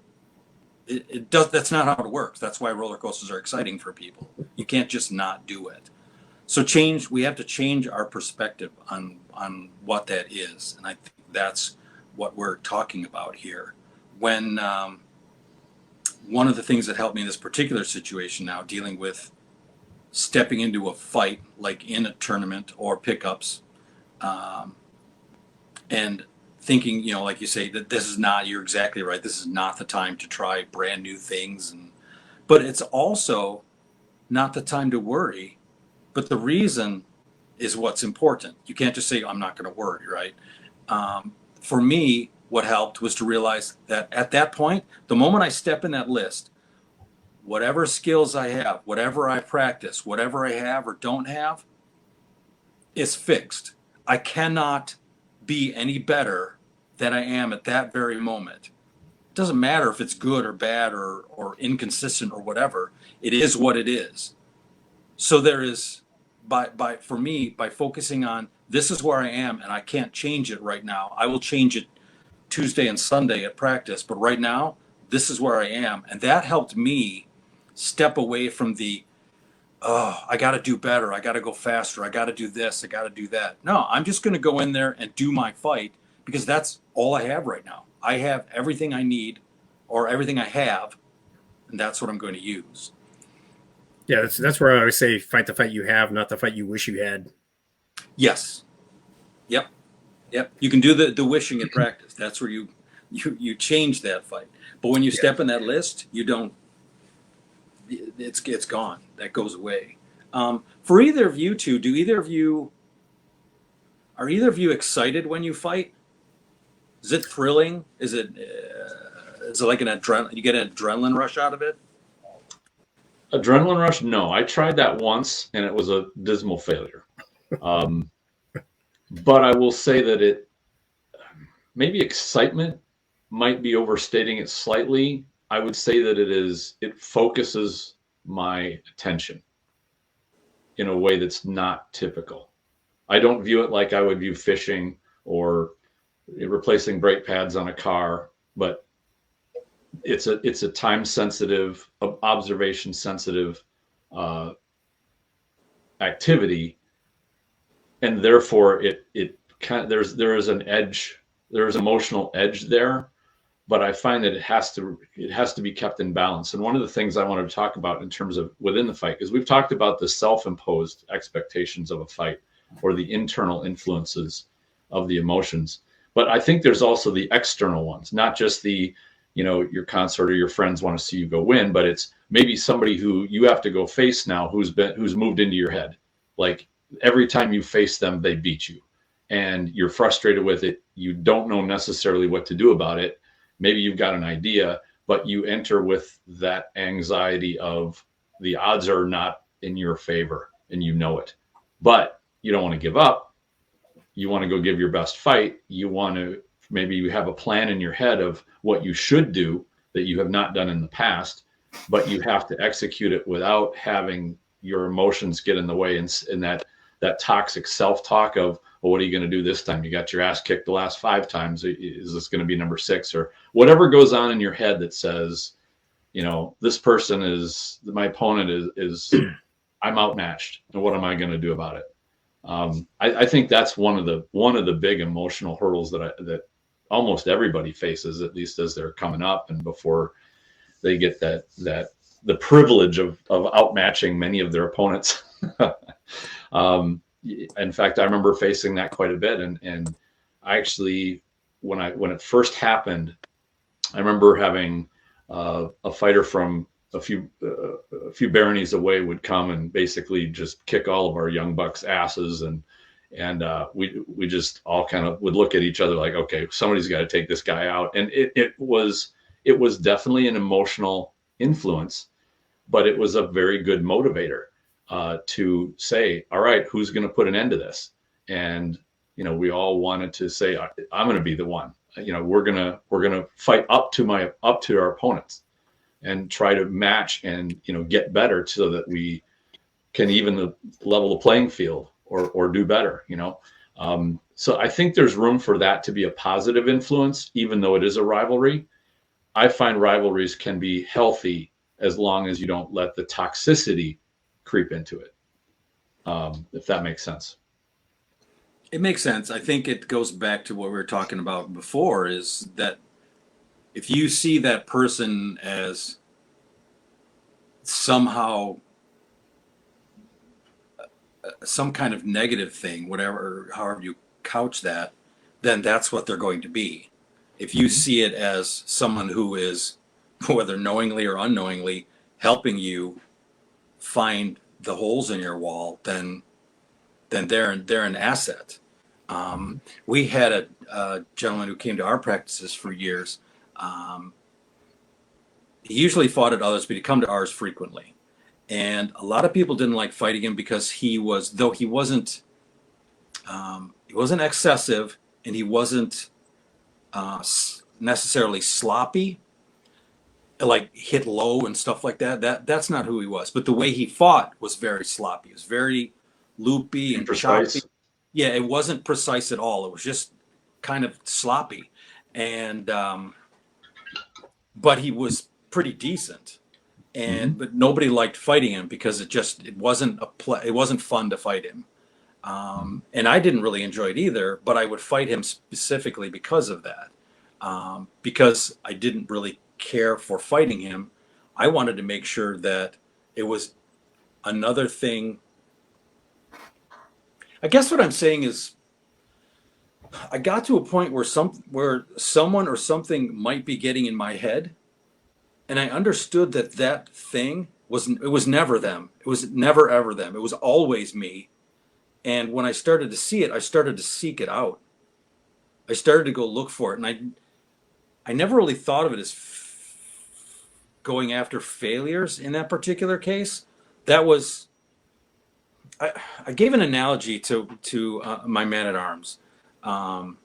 S4: That's not how it works. That's why roller coasters are exciting for people. You can't just not do it. So we have to change our perspective on what that is. And I think that's what we're talking about here. When one of the things that helped me in this particular situation now, dealing with stepping into a fight, like in a tournament or pickups, and thinking, like you say, that you're exactly right. This is not the time to try brand new things. But it's also not the time to worry. But the reason is what's important. You can't just say, I'm not going to worry, right? For me, what helped was to realize that at that point, the moment I step in that list, whatever skills I have, whatever I practice, whatever I have or don't have, is fixed. I cannot be any better than I am at that very moment. It doesn't matter if it's good or bad or inconsistent or whatever. It is what it is. So there is, for me, by focusing on this is where I am and I can't change it right now. I will change it Tuesday and Sunday at practice, but right now, this is where I am. And that helped me step away from I got to do better. I got to go faster. I got to do this. I got to do that. No, I'm just going to go in there and do my fight because that's all I have right now. I have everything I need or everything I have, and that's what I'm going to use.
S2: Yeah, that's where I always say fight the fight you have, not the fight you wish you had.
S4: Yes. Yep. You can do the wishing in practice. That's where you change that fight. But when you step in that list, you don't. It's gone. That goes away. For either of you two, are either of you excited when you fight? Is it thrilling? Is it like an adrenaline? You get an adrenaline rush out of it?
S3: Adrenaline rush? No, I tried that once and it was a dismal failure. But I will say that maybe excitement might be overstating it slightly. I would say that it focuses my attention in a way that's not typical. I don't view it like I would view fishing or replacing brake pads on a car, but it's a time sensitive, observation sensitive activity, and therefore there is an edge, there is emotional edge there. But I find that it has to be kept in balance. And one of the things I wanted to talk about in terms of within the fight, because we've talked about the self-imposed expectations of a fight or the internal influences of the emotions. But I think there's also the external ones, not just your consort or your friends want to see you go win, but it's maybe somebody who you have to go face now who's moved into your head. Like every time you face them, they beat you and you're frustrated with it. You don't know necessarily what to do about it. Maybe you've got an idea, but you enter with that anxiety of the odds are not in your favor and you know it, but you don't want to give up. You want to go give your best fight. Maybe you have a plan in your head of what you should do that you have not done in the past, but you have to execute it without having your emotions get in the way and that toxic self-talk of, well, what are you going to do this time? You got your ass kicked the last 5 times. Is this going to be number 6 or whatever goes on in your head that says, this person my opponent is I'm outmatched. And what am I going to do about it? I think that's one of the big emotional hurdles that almost everybody faces, at least as they're coming up and before they get the privilege of outmatching many of their opponents. In fact, I remember facing that quite a bit. And I actually, when it first happened, I remember having a fighter from a few baronies away would come and basically just kick all of our young bucks' asses. And And we just all kind of would look at each other like, okay, somebody's got to take this guy out. And it was definitely an emotional influence, but it was a very good motivator to say, all right, who's going to put an end to this? And we all wanted to say, I'm going to be the one. We're gonna fight up to our opponents and try to match and get better so that we can even level the playing field or do better. So I think there's room for that to be a positive influence, even though it is a rivalry. I find rivalries can be healthy as long as you don't let the toxicity creep into it. If that makes sense.
S4: It makes sense. I think it goes back to what we were talking about before, is that if you see that person as somehow some kind of negative thing, whatever, however you couch that, then that's what they're going to be. If you see it as someone who is, whether knowingly or unknowingly, helping you find the holes in your wall, then they're an asset. We had a gentleman who came to our practices for years. He usually fought at others, but he'd come to ours frequently. And a lot of people didn't like fighting him because he wasn't excessive, and he wasn't necessarily sloppy, like hit low and stuff like that. That's not who he was. But the way he fought was very sloppy. It was very loopy and choppy. Yeah, it wasn't precise at all. It was just kind of sloppy, and but he was pretty decent. And but nobody liked fighting him because it wasn't fun to fight him. And I didn't really enjoy it either, but I would fight him specifically because of that. Because I didn't really care for fighting him. I wanted to make sure that it was another thing. I guess what I'm saying is I got to a point where someone or something might be getting in my head, and I understood that thing was never them. It was never ever them. It was always me. And when I started to see it, I started to seek it out. I started to go look for it, and I never really thought of it as going after failures in that particular case. That was I gave an analogy to my man at arms. I'm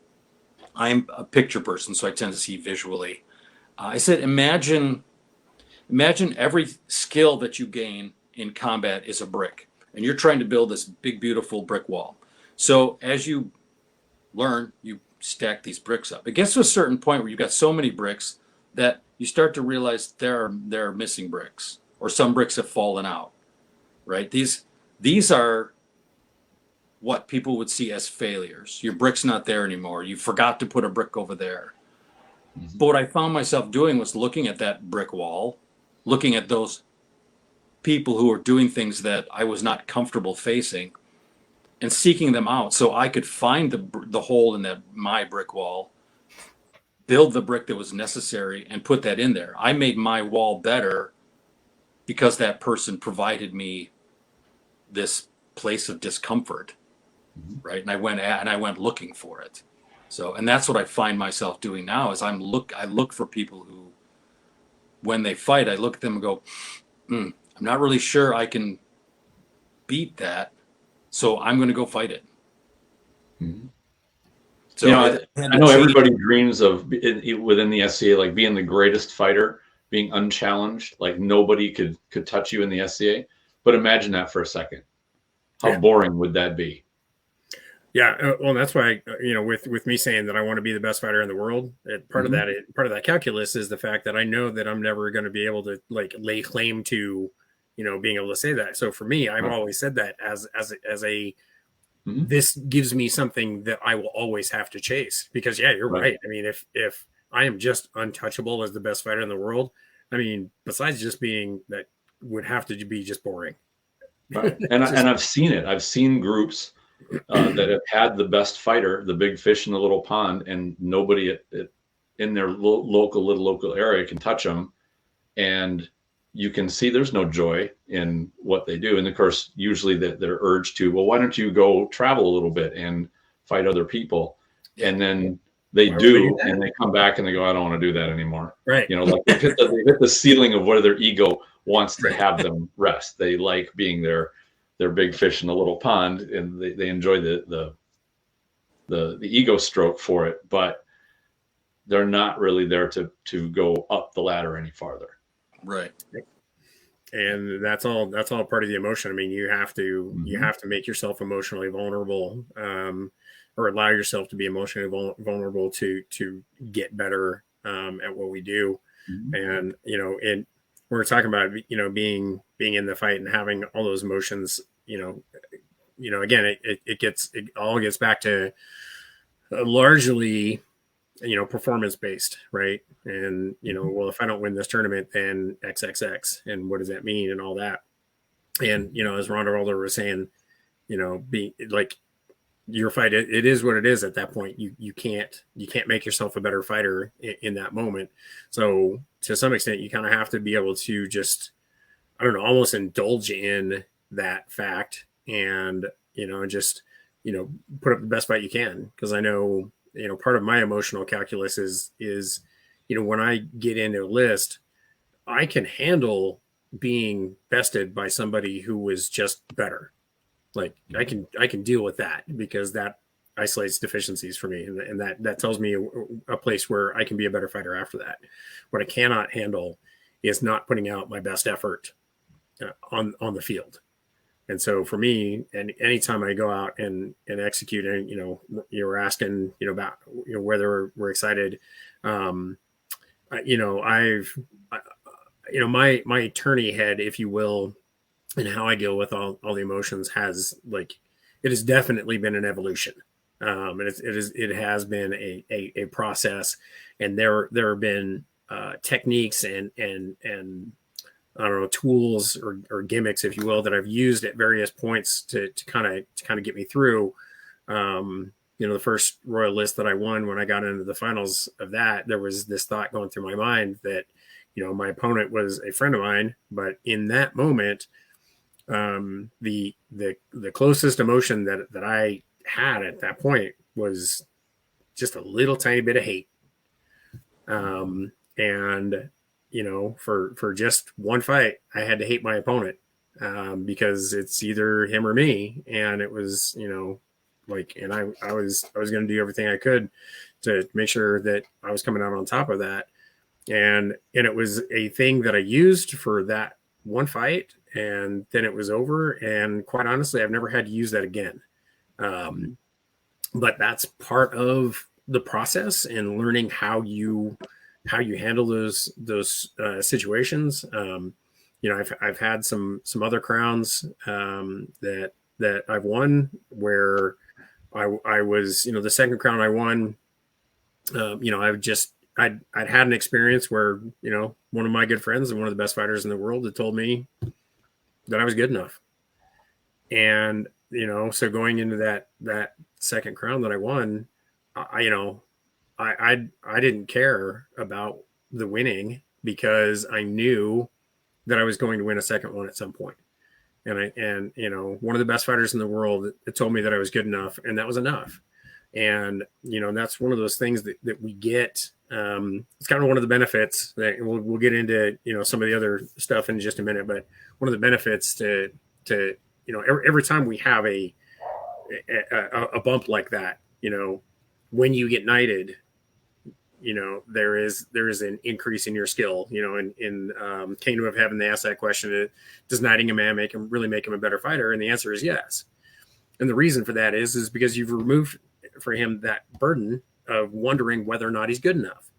S4: a picture person, so I tend to see visually. I said, imagine every skill that you gain in combat is a brick, and you're trying to build this big, beautiful brick wall. So as you learn, you stack these bricks up. It gets to a certain point where you've got so many bricks that you start to realize there are missing bricks, or some bricks have fallen out, right? These are what people would see as failures. Your brick's not there anymore. You forgot to put a brick over there. Mm-hmm. But what I found myself doing was looking at that brick wall, looking at those people who were doing things that I was not comfortable facing, and seeking them out so I could find the hole in my brick wall, build the brick that was necessary, and put that in there. I made my wall better because that person provided me this place of discomfort, right? And I went looking for it. So, and that's what I find myself doing now is I look for people who, when they fight, I look at them and go, I'm not really sure I can beat that, so I'm going to go fight it. Mm-hmm. So
S3: I know everybody dreams of within the SCA, like being the greatest fighter, being unchallenged, like nobody could touch you in the SCA. But imagine that for a second. How boring would that be?
S2: Yeah, well, that's why with me saying that I want to be the best fighter in the world, part of that calculus is the fact that I know that I'm never going to be able to lay claim to, being able to say that. So for me, I've always said that as a this gives me something that I will always have to chase, because you're right. I mean, if I am just untouchable as the best fighter in the world, I mean, besides just being that, would have to be just boring.
S3: Right. And I've seen it. I've seen groups that have had the best fighter, the big fish in the little pond, and nobody in their local area can touch them. And you can see there's no joy in what they do. And of course, usually they're urged to, well, why don't you go travel a little bit and fight other people? And then they do, and they come back and they go, I don't want to do that anymore.
S2: Right.
S3: You know, like they hit the ceiling of where their ego wants to have them rest. They like being their big fish in a little pond, and they enjoy the ego stroke for it, but they're not really there to go up the ladder any farther.
S4: Right.
S2: And that's all part of the emotion. I mean, you have to make yourself emotionally vulnerable, or allow yourself to be emotionally vulnerable to get better at what we do. And, you know, we're talking about, you know, being in the fight and having all those emotions, you know, again, it all gets back to largely, you know, performance based, right? And, you know, well, if I don't win this tournament, then XXX, and what does that mean, and all that. And, you know, as Rangvaldr was saying, you know, be like your fight, it is what it is at that point. You can't make yourself a better fighter in that moment. So to some extent, you kind of have to be able to just, I don't know, almost indulge in that fact, and, you know, just, you know, put up the best fight you can. Because I know, you know, part of my emotional calculus is, you know, when I get into a list, I can handle being bested by somebody who was just better. Like I can deal with that, because that isolates deficiencies for me, and that tells me a place where I can be a better fighter after that. What I cannot handle is not putting out my best effort on the field. And so for me, and anytime I go out and execute, and, you know, you were asking, you know, about, you know, whether we're excited, you know, you know, my attorney head, if you will, and how I deal with all the emotions has, like, it has definitely been an evolution. And it has been a process, and there have been techniques and I don't know, tools or gimmicks, if you will, that I've used at various points to kind of get me through. You know, the first Royal list that I won, when I got into the finals of that, there was this thought going through my mind that, you know, my opponent was a friend of mine, but in that moment, the closest emotion that I had at that point was just a little tiny bit of hate. And, you know, for just one fight, I had to hate my opponent, because it's either him or me. And it was, you know, like, and I was going to do everything I could to make sure that I was coming out on top of that. And it was a thing that I used for that one fight, and then it was over. And quite honestly, I've never had to use that again. But that's part of the process, and learning how you handle those situations. You know, I've had some other crowns that I've won where I was, you know, the second crown I won, you know, I'd had an experience where, you know, one of my good friends and one of the best fighters in the world had told me that I was good enough. And, you know, so going into that second crown that I won, you know, I didn't care about the winning, because I knew that I was going to win a second one at some point. And you know, one of the best fighters in the world, it told me that I was good enough, and that was enough. And, you know, that's one of those things that we get. It's kind of one of the benefits that we'll get into, you know, some of the other stuff in just a minute, but one of the benefits to, you know, every time we have a bump like that, you know, when you get knighted, you know, there is an increase in your skill, you know, in Kingdom of Heaven, they asked that question, does knighting a man really make him a better fighter? And the answer is yes. And the reason for that is because you've removed for him that burden of wondering whether or not he's good enough.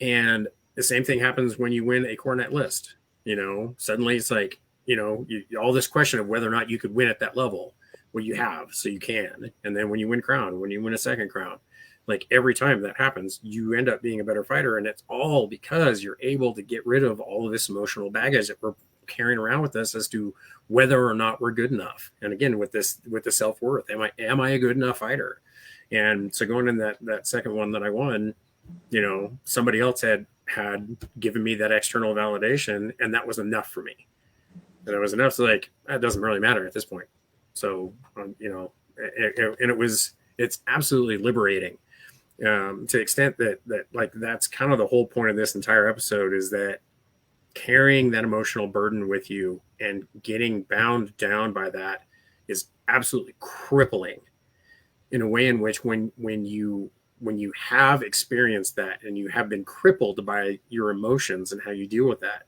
S2: And the same thing happens when you win a coronet list. You know, suddenly it's like, you know, all this question of whether or not you could win at that level. Well, you have, so you can. And then when you win crown, when you win a second crown, like every time that happens, you end up being a better fighter. And it's all because you're able to get rid of all of this emotional baggage that we're carrying around with us as to whether or not we're good enough. And again, with the self-worth, am I a good enough fighter? And so going in that second one that I won, you know, somebody else had had given me that external validation, and that was enough for me. And it was enough to like, that doesn't really matter at this point. So, it's absolutely liberating, to the extent that like, that's kind of the whole point of this entire episode, is that carrying that emotional burden with you and getting bound down by that is absolutely crippling, in a way in which when you have experienced that and you have been crippled by your emotions and how you deal with that,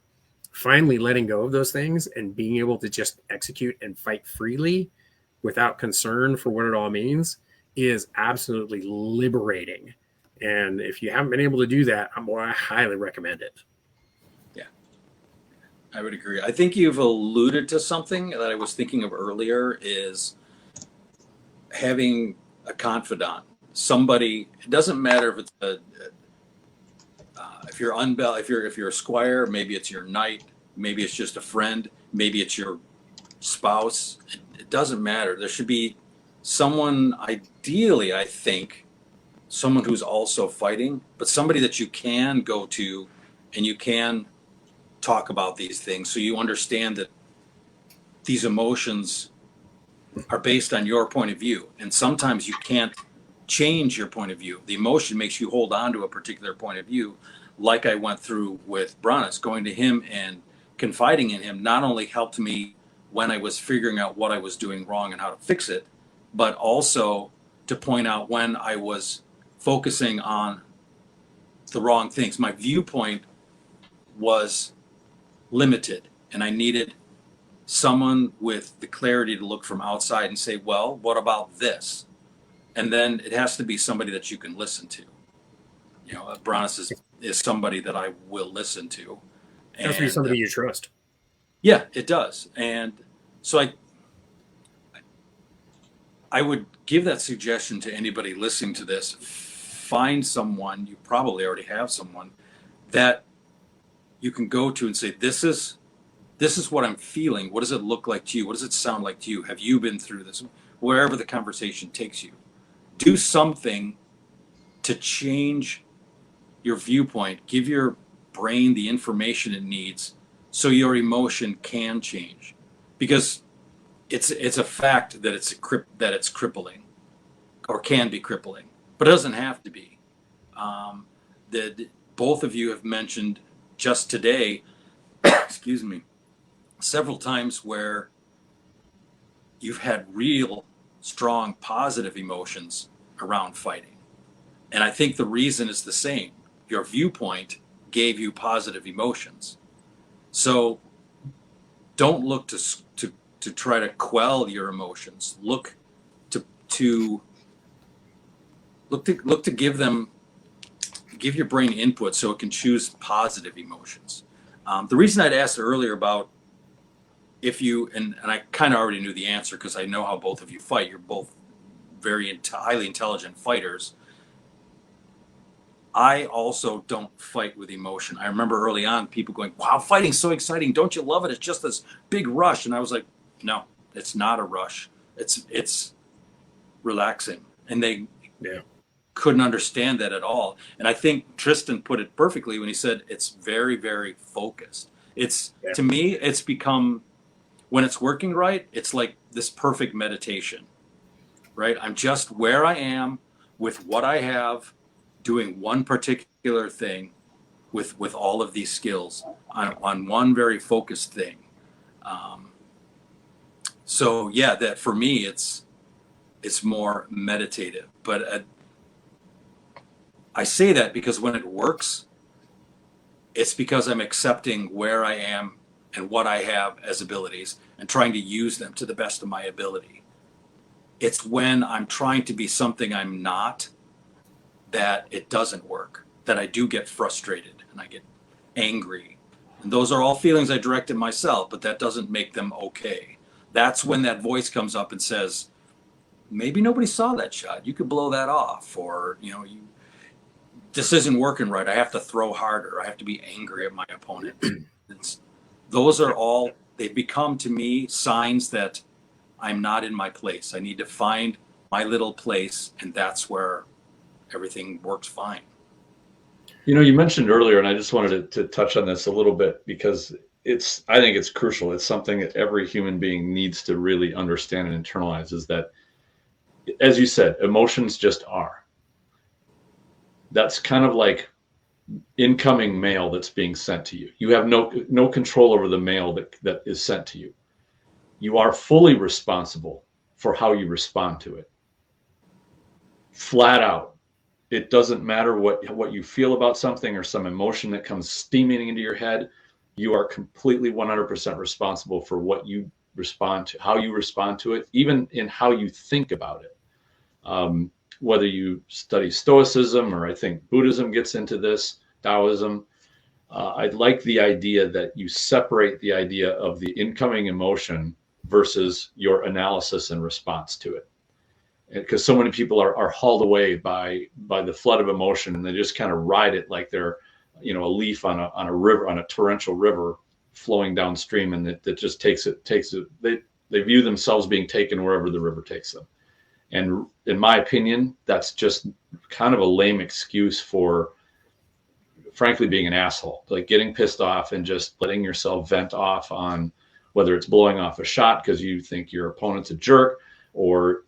S2: finally letting go of those things and being able to just execute and fight freely without concern for what it all means is absolutely liberating. And if you haven't been able to do that, I highly recommend it.
S4: Yeah, I would agree. I think you've alluded to something that I was thinking of earlier, is having a confidant, somebody. It doesn't matter if it's if you're a squire, maybe it's your knight, maybe it's just a friend, maybe it's your spouse. It doesn't matter. There should be someone, ideally, I think, someone who's also fighting, but somebody that you can go to and you can talk about these things, so you understand that these emotions are based on your point of view. And sometimes you can't change your point of view. The emotion makes you hold on to a particular point of view. Like I went through with Brannis, going to him and confiding in him not only helped me when I was figuring out what I was doing wrong and how to fix it, but also to point out when I was focusing on the wrong things. My viewpoint was limited, and I needed someone with the clarity to look from outside and say, well, what about this? And then it has to be somebody that you can listen to. Brannis is somebody that I will listen to.
S2: It has to be somebody you trust.
S4: Yeah, it does. And so I would give that suggestion to anybody listening to this. Find someone, you probably already have someone, that you can go to and say, this is what I'm feeling. What does it look like to you? What does it sound like to you? Have you been through this? Wherever the conversation takes you, do something to change your viewpoint. Give your brain the information it needs so your emotion can change. Because it's a fact that it's crippling, or can be crippling, but it doesn't have to be. That both of you have mentioned just today, excuse me, several times where you've had real strong positive emotions around fighting. And I think the reason is the same. Your viewpoint gave you positive emotions. So don't look to try to quell your emotions. Look to give your brain input so it can choose positive emotions. The reason I'd asked earlier about if you, and I kind of already knew the answer because I know how both of you fight. You're both very highly intelligent fighters. I also don't fight with emotion. I remember early on people going, wow, fighting's so exciting. Don't you love it? It's just this big rush. And I was like, no, it's not a rush. It's relaxing. And they couldn't understand that at all. And I think Tristan put it perfectly when he said it's very, very focused. To me, it's become, when it's working right, it's like this perfect meditation, right? I'm just where I am with what I have, doing one particular thing with all of these skills on one very focused thing. So yeah, that for me, it's more meditative, but I say that because when it works, it's because I'm accepting where I am and what I have as abilities and trying to use them to the best of my ability. It's when I'm trying to be something I'm not that it doesn't work, that I do get frustrated and I get angry. And those are all feelings I direct at myself, but that doesn't make them okay. That's when that voice comes up and says, maybe nobody saw that shot. You could blow that off, or, this isn't working right. I have to throw harder. I have to be angry at my opponent. Those are all, they become to me signs that I'm not in my place. I need to find my little place, and that's where everything works fine.
S3: You mentioned earlier, and I just wanted to touch on this a little bit because I think it's crucial. It's something that every human being needs to really understand and internalize, is that, as you said, emotions just are. That's kind of like incoming mail that's being sent to you. You have no control over the mail that is sent to you. You are fully responsible for how you respond to it. Flat out. It doesn't matter what you feel about something or some emotion that comes steaming into your head. You are completely 100% responsible for what you respond to, how you respond to it, even in how you think about it. Whether you study Stoicism, or I think Buddhism gets into this, Taoism, I like the idea that you separate the idea of the incoming emotion versus your analysis and response to it. Because so many people are hauled away by the flood of emotion, and they just kind of ride it like they're, a leaf on a river, on a torrential river flowing downstream, and that just takes it. They view themselves being taken wherever the river takes them. And in my opinion, that's just kind of a lame excuse for, frankly, being an asshole, like getting pissed off and just letting yourself vent off on whether it's blowing off a shot because you think your opponent's a jerk, or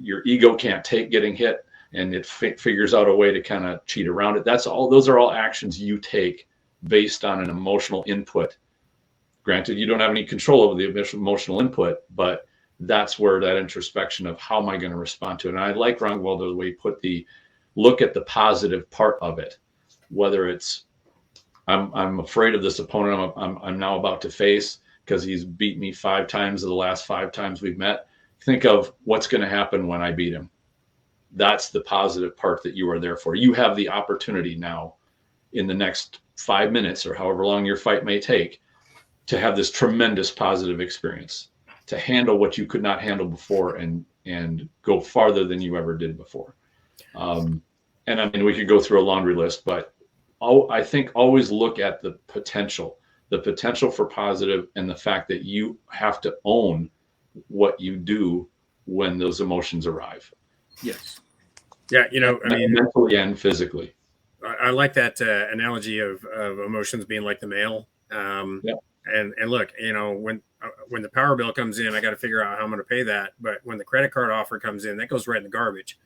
S3: your ego can't take getting hit and it figures out a way to kind of cheat around it. Those are all actions you take based on an emotional input. Granted, you don't have any control over the emotional input, but that's where that introspection of how am I going to respond to it. And I like Rangvaldr the way he put look at the positive part of it, whether it's I'm afraid of this opponent I'm now about to face because he's beat me 5 times of the last 5 times we've met. Think of what's going to happen when I beat him. That's the positive part that you are there for. You have the opportunity now in the next 5 minutes or however long your fight may take to have this tremendous positive experience, to handle what you could not handle before and go farther than you ever did before. And I mean, we could go through a laundry list, but I think always look at the potential for positive, and the fact that you have to own what you do when those emotions arrive.
S4: Yes.
S2: Yeah. I mean,
S3: mentally and physically.
S2: I like that analogy of emotions being like the mail.
S3: Yeah.
S2: And look, when the power bill comes in, I got to figure out how I'm going to pay that. But when the credit card offer comes in, that goes right in the garbage.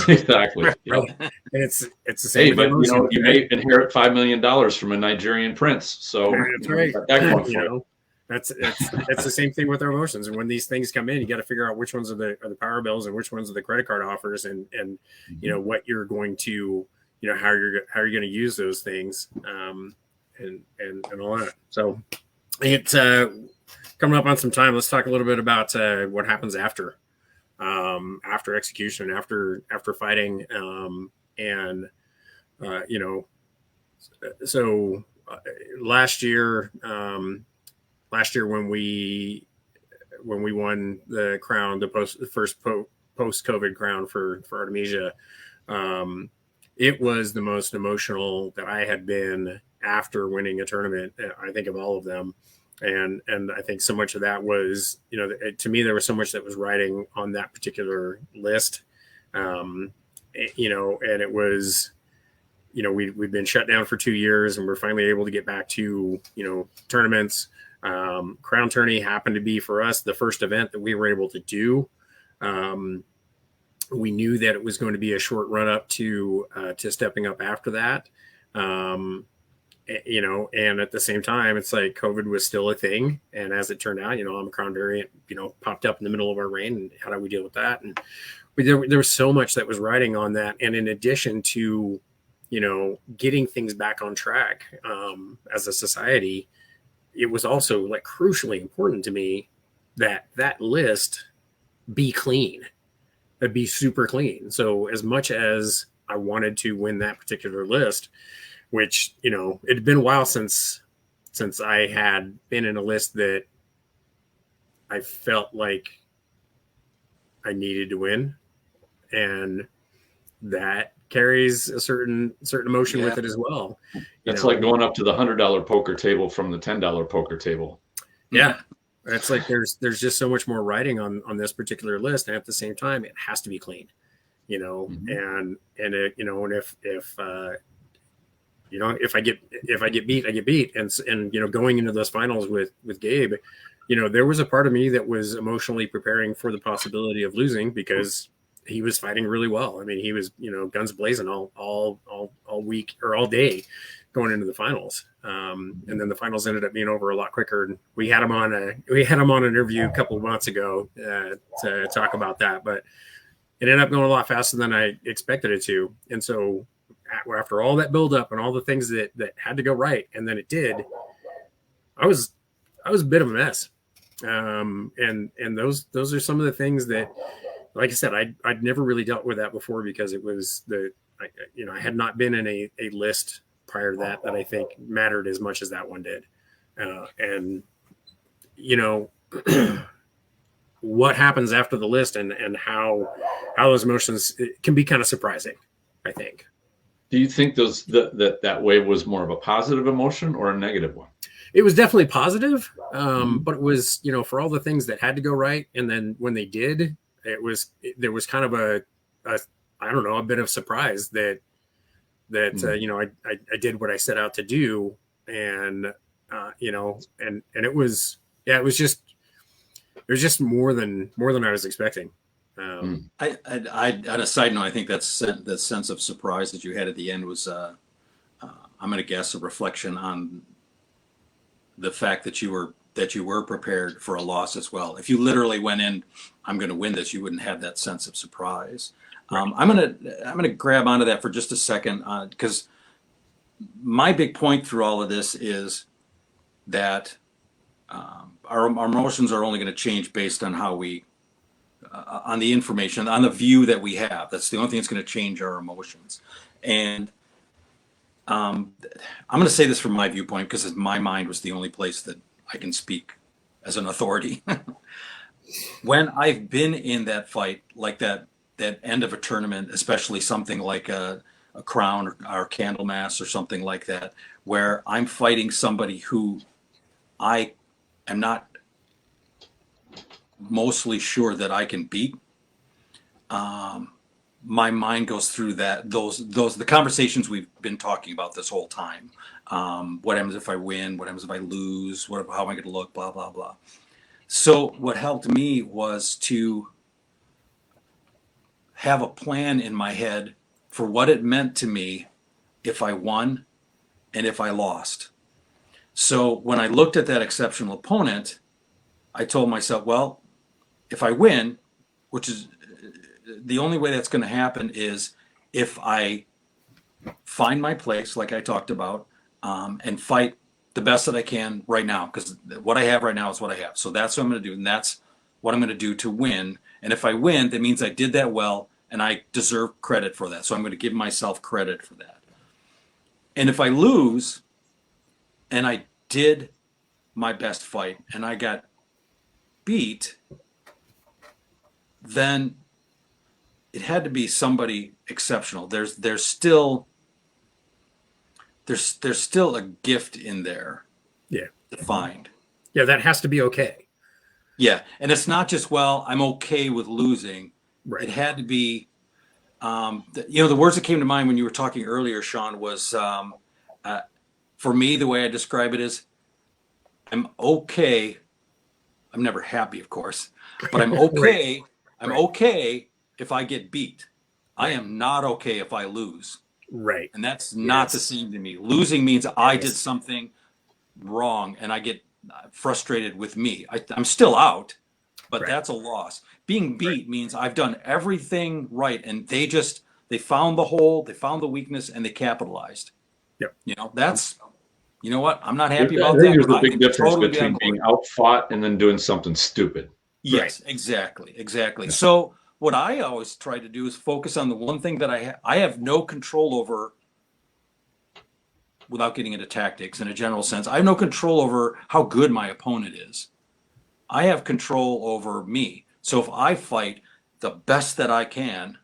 S3: Exactly.
S2: Right. And it's the same.
S3: Hey, but you may inherit $5 million from a Nigerian prince. So
S2: that's right. That's the same thing with our emotions. And when these things come in, you got to figure out which ones are the power bills and which ones are the credit card offers, and what you're going to, how you're going to use those things, and all that. So it's coming up on some time. Let's talk a little bit about what happens after execution, after fighting, so last year when we won the crown, the first post-COVID crown for Artemisia, it was the most emotional that I had been after winning a tournament, I think, of all of them. And I think so much of that was, to me, there was so much that was riding on that particular list. And it was, we've been shut down for 2 years, and we're finally able to get back to, tournaments. Crown Tourney happened to be, for us, the first event that we were able to do. We knew that it was going to be a short run up to stepping up after that. And at the same time, it's like COVID was still a thing. And as it turned out, Omicron variant, popped up in the middle of our reign. And how do we deal with that? And there was so much that was riding on that. And in addition to, getting things back on track as a society, it was also like crucially important to me that list be clean, that be super clean. So as much as I wanted to win that particular list, which, it had been a while since I had been in a list that I felt like I needed to win. And that carries a certain emotion with it as well.
S3: It's like going up to the $100 poker table from the $10 poker table.
S2: Yeah. It's like there's just so much more writing on this particular list. And at the same time, it has to be clean,
S3: Mm-hmm.
S2: and it, and if if I get beat, I get beat. And going into those finals with Gabe, there was a part of me that was emotionally preparing for the possibility of losing because he was fighting really well. I mean, he was, guns blazing all week or all day going into the finals. And then the finals ended up being over a lot quicker. And we had him on an interview a couple of months ago to talk about that, but it ended up going a lot faster than I expected it to. And so after all that build up and all the things that had to go right, and then it did, I was a bit of a mess. And those are some of the things that, like I said, I'd never really dealt with that before because it was I had not been in a list prior to that I think mattered as much as that one did. And what happens after the list and how those emotions can be kind of surprising, I think.
S3: Do you think that wave was more of a positive emotion or a negative one?
S2: It was definitely positive, but it was, for all the things that had to go right. And then when they did, there was kind of a bit of surprise that I did what I set out to do. And, and it was just more than I was expecting.
S4: On a side note, I think that sense of surprise that you had at the end was, I'm going to guess, a reflection on the fact that you were prepared for a loss as well. If you literally went in, I'm going to win this, you wouldn't have that sense of surprise. Right. I'm going to grab onto that for just a second because my big point through all of this is that our emotions are only going to change based on how we, on the information, on the view that we have. That's the only thing that's going to change our emotions. And I'm going to say this from my viewpoint because my mind was the only place that I can speak as an authority. When I've been in that fight, like that end of a tournament, especially something like a crown or Candlemas or something like that, where I'm fighting somebody who I am not mostly sure that I can beat, my mind goes through the conversations we've been talking about this whole time. What happens if I win? What happens if I lose? How am I going to look? Blah, blah, blah. So what helped me was to have a plan in my head for what it meant to me if I won and if I lost. So when I looked at that exceptional opponent, I told myself, well, if I win, which is the only way that's going to happen is if I find my place, like I talked about, and fight the best that I can right now, because what I have right now is what I have. So that's what I'm going to do, and that's what I'm going to do to win. And if I win, that means I did that well, and I deserve credit for that. So I'm going to give myself credit for that. And if I lose, and I did my best fight, and I got beat, then it had to be somebody exceptional. There's still a gift in there.
S2: Yeah.
S4: To find.
S2: Yeah, that has to be okay.
S4: Yeah, and it's not just, well, I'm okay with losing.
S2: Right.
S4: It had to be, the words that came to mind when you were talking earlier, Sean, was for me, the way I describe it is, I'm okay. I'm never happy, of course, but I'm okay. Right. I'm okay if I get beat. Right. I am not okay if I lose.
S2: Right.
S4: And that's not the same to me. Losing means I did something wrong and I get frustrated with me. I'm still out, but that's a loss. Being beat means I've done everything right, and they found the hole, they found the weakness, and they capitalized.
S2: Yep.
S4: That's, you know what? I'm not happy about that.
S3: I think there's a big difference between being outfought and then doing something stupid.
S4: Yes, exactly. Yeah. So what I always try to do is focus on the one thing that I have no control over, without getting into tactics in a general sense. I have no control over how good my opponent is. I have control over me. So if I fight the best that I can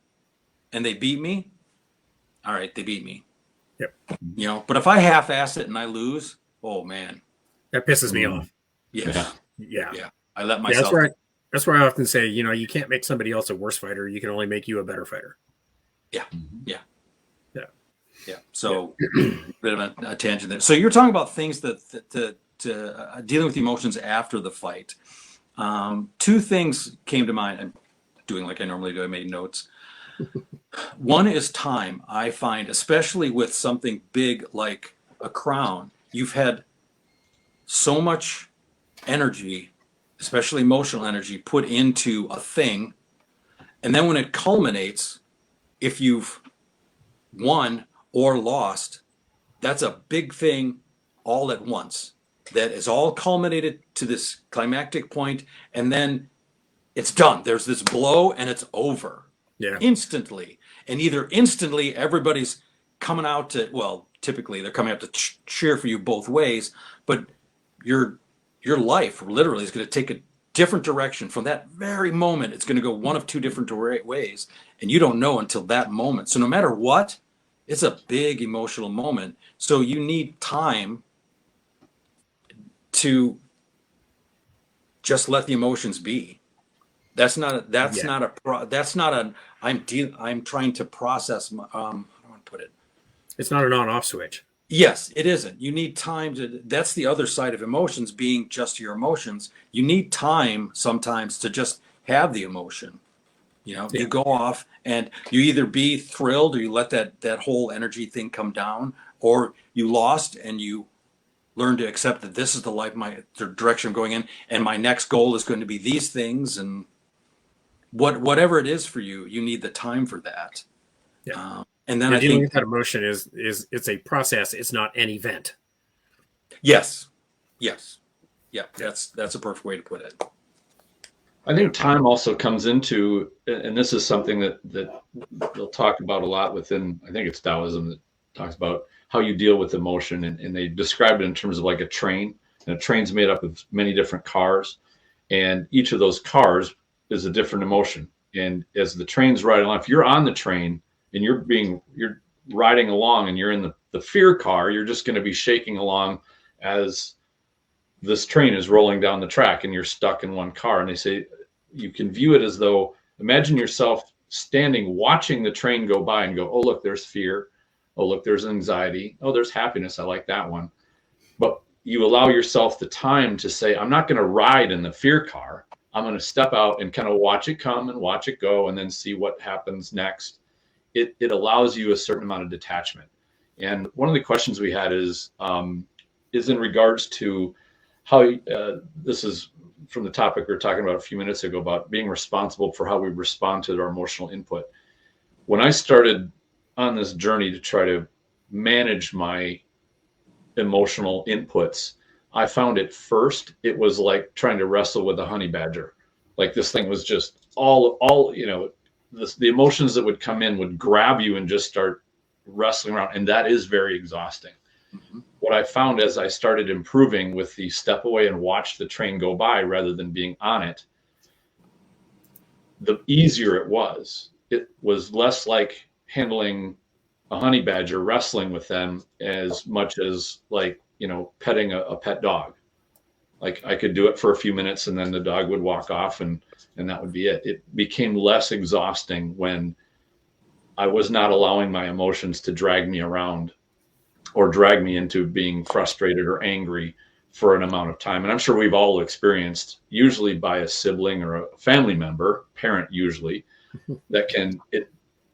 S4: and they beat me, all right, they beat me.
S2: Yep.
S4: But if I half-ass it and I lose, oh man.
S2: That pisses me off.
S4: Yes.
S2: Yeah.
S4: I let myself.
S2: That's where I often say, you can't make somebody else a worse fighter. You can only make you a better fighter.
S4: Yeah. Yeah. So bit of a tangent there. So you're talking about things that dealing with emotions after the fight. Two things came to mind. I'm doing like I normally do. I made notes. One is time. I find, especially with something big like a crown, you've had so much energy, especially emotional energy, put into a thing. And then when it culminates, if you've won or lost, that's a big thing all at once. That is all culminated to this climactic point, and then it's done. There's this blow, and it's over.
S2: Yeah.
S4: Instantly. And either instantly everybody's coming out to, well, typically they're coming out to cheer for you both ways, but your life literally is going to take a different direction from that very moment. It's going to go one of two different ways, and you don't know until that moment. So no matter what, it's a big emotional moment. So you need time to just let the emotions be. I'm trying to process. How do I want to put it?
S2: It's not an on-off switch.
S4: Yes, it isn't. You need time to. That's the other side of emotions, being just your emotions. You need time sometimes to just have the emotion. You go off and you either be thrilled or you let that whole energy thing come down, or you lost and you learn to accept that this is the direction I'm going in, and my next goal is going to be these things, and whatever it is for you, you need the time for that.
S2: Yeah.
S4: And then I
S2: dealing
S4: think
S2: with that emotion is it's a process. It's not an event.
S4: Yes. Yeah. That's a perfect way to put it.
S3: I think time also comes into, and this is something that they'll talk about a lot within, I think it's Taoism that talks about how you deal with emotion. And they describe it in terms of like a train. And a train's made up of many different cars. And each of those cars is a different emotion. And as the train's riding along, if you're on the train and you're riding along and you're in the fear car, you're just going to be shaking along as this train is rolling down the track and you're stuck in one car. And they say you can view it as though, imagine yourself standing watching the train go by and go, oh, look, there's fear. Oh, look, there's anxiety. Oh, there's happiness. I like that one. But you allow yourself the time to say, I'm not going to ride in the fear car. I'm going to step out and kind of watch it come and watch it go and then see what happens next. It allows you a certain amount of detachment. And one of the questions we had is in regards to how this is from the topic we were talking about a few minutes ago about being responsible for how we respond to our emotional input. When I started on this journey to try to manage my emotional inputs, I found it was like trying to wrestle with a honey badger. Like this thing was just all the emotions that would come in would grab you and just start wrestling around. And that is very exhausting. Mm-hmm. What I found as I started improving with the step away and watch the train go by rather than being on it, the easier it was. It was less like handling a honey badger, wrestling with them, as much as like, petting a pet dog. Like I could do it for a few minutes and then the dog would walk off and that would be it. It became less exhausting when I was not allowing my emotions to drag me around or drag me into being frustrated or angry for an amount of time. And I'm sure we've all experienced, usually by a sibling or a family member, parent usually, that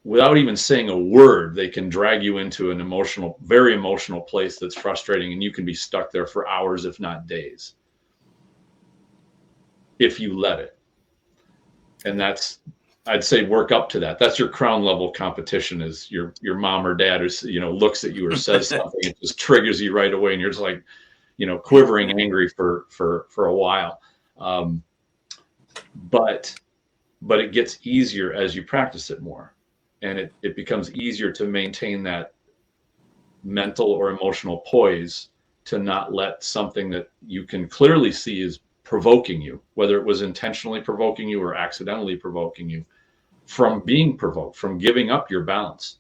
S3: without even saying a word, they can drag you into an very emotional place that's frustrating, and you can be stuck there for hours, if not days, if you let it. And I'd say work up to that. That's your crown level competition, is your mom or dad who looks at you or says something, it just triggers you right away, and you're just like, quivering angry for a while. But it gets easier as you practice it more, and it becomes easier to maintain that mental or emotional poise to not let something that you can clearly see is provoking you, whether it was intentionally provoking you or accidentally provoking you, from being provoked, from giving up your balance.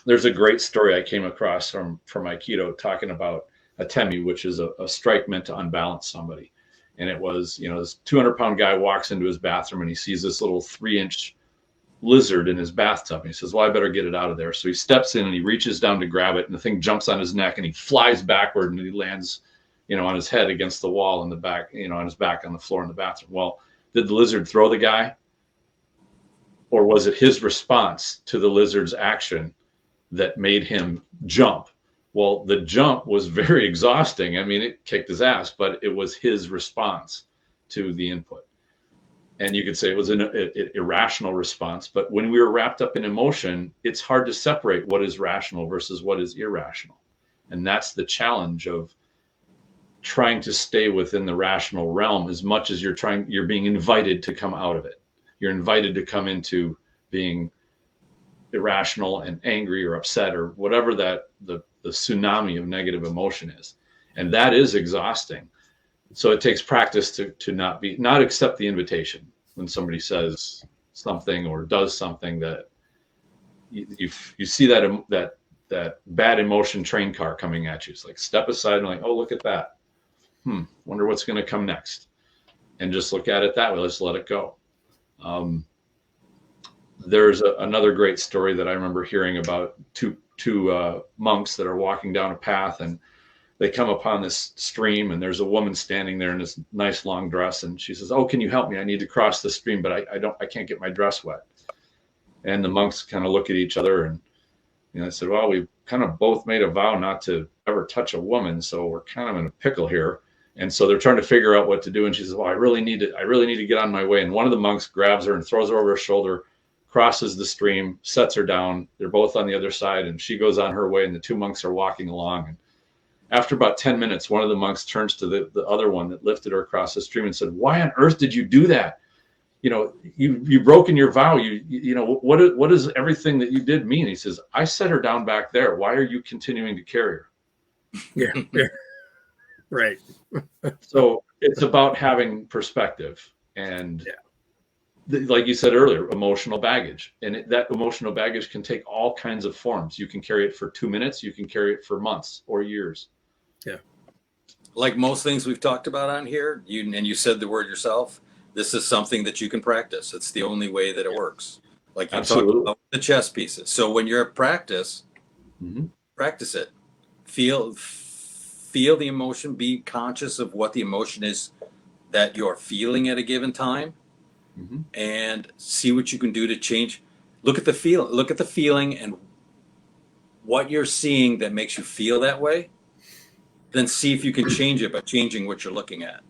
S3: There's a great story I came across from Aikido talking about a temi, which is a strike meant to unbalance somebody. And it was, this 200-pound guy walks into his bathroom and he sees this little 3-inch lizard in his bathtub. And he says, well, I better get it out of there. So he steps in and he reaches down to grab it, and the thing jumps on his neck and he flies backward and he lands, on his head against the wall in the back, on his back on the floor in the bathroom. Well, did the lizard throw the guy? Or was it his response to the lizard's action that made him jump? Well, the jump was very exhausting. I mean, it kicked his ass, but it was his response to the input. And you could say it was an irrational response. But when we are wrapped up in emotion, it's hard to separate what is rational versus what is irrational. And that's the challenge of trying to stay within the rational realm as much as you're being invited to come out of it. You're invited to come into being irrational and angry or upset or whatever that the tsunami of negative emotion is. And that is exhausting. So it takes practice to not accept the invitation when somebody says something or does something that you see that bad emotion train car coming at you. It's like, step aside and like, oh, look at that. Wonder what's going to come next. And just look at it that way. Let's let it go. There's another great story that I remember hearing about two monks that are walking down a path, and they come upon this stream, and there's a woman standing there in this nice long dress, and she says, oh, can you help me? I need to cross the stream, but I can't get my dress wet. And the monks kind of look at each other, and they said, well, we kind of both made a vow not to ever touch a woman, so we're kind of in a pickle here. And so they're trying to figure out what to do. And she says, well, I really need to get on my way. And one of the monks grabs her and throws her over her shoulder, crosses the stream, sets her down. They're both on the other side, and she goes on her way, and the two monks are walking along. And after about 10 minutes, one of the monks turns to the other one that lifted her across the stream and said, why on earth did you do that? You've broken your vow. What does everything that you did mean? He says, I set her down back there. Why are you continuing to carry her?
S2: Yeah. Right.
S3: So it's about having perspective and like you said earlier, emotional baggage. And that emotional baggage can take all kinds of forms. You can carry it for 2 minutes. You can carry it for months or years.
S2: Yeah.
S4: Like most things we've talked about on here, you said the word yourself, this is something that you can practice. It's the only way that it works. Like you talked about the chess pieces. So when you're at practice, practice it. Feel the emotion, be conscious of what the emotion is that you're feeling at a given time, and see what you can do to change. Look at the feeling and what you're seeing that makes you feel that way. Then see if you can change it by changing what you're looking at.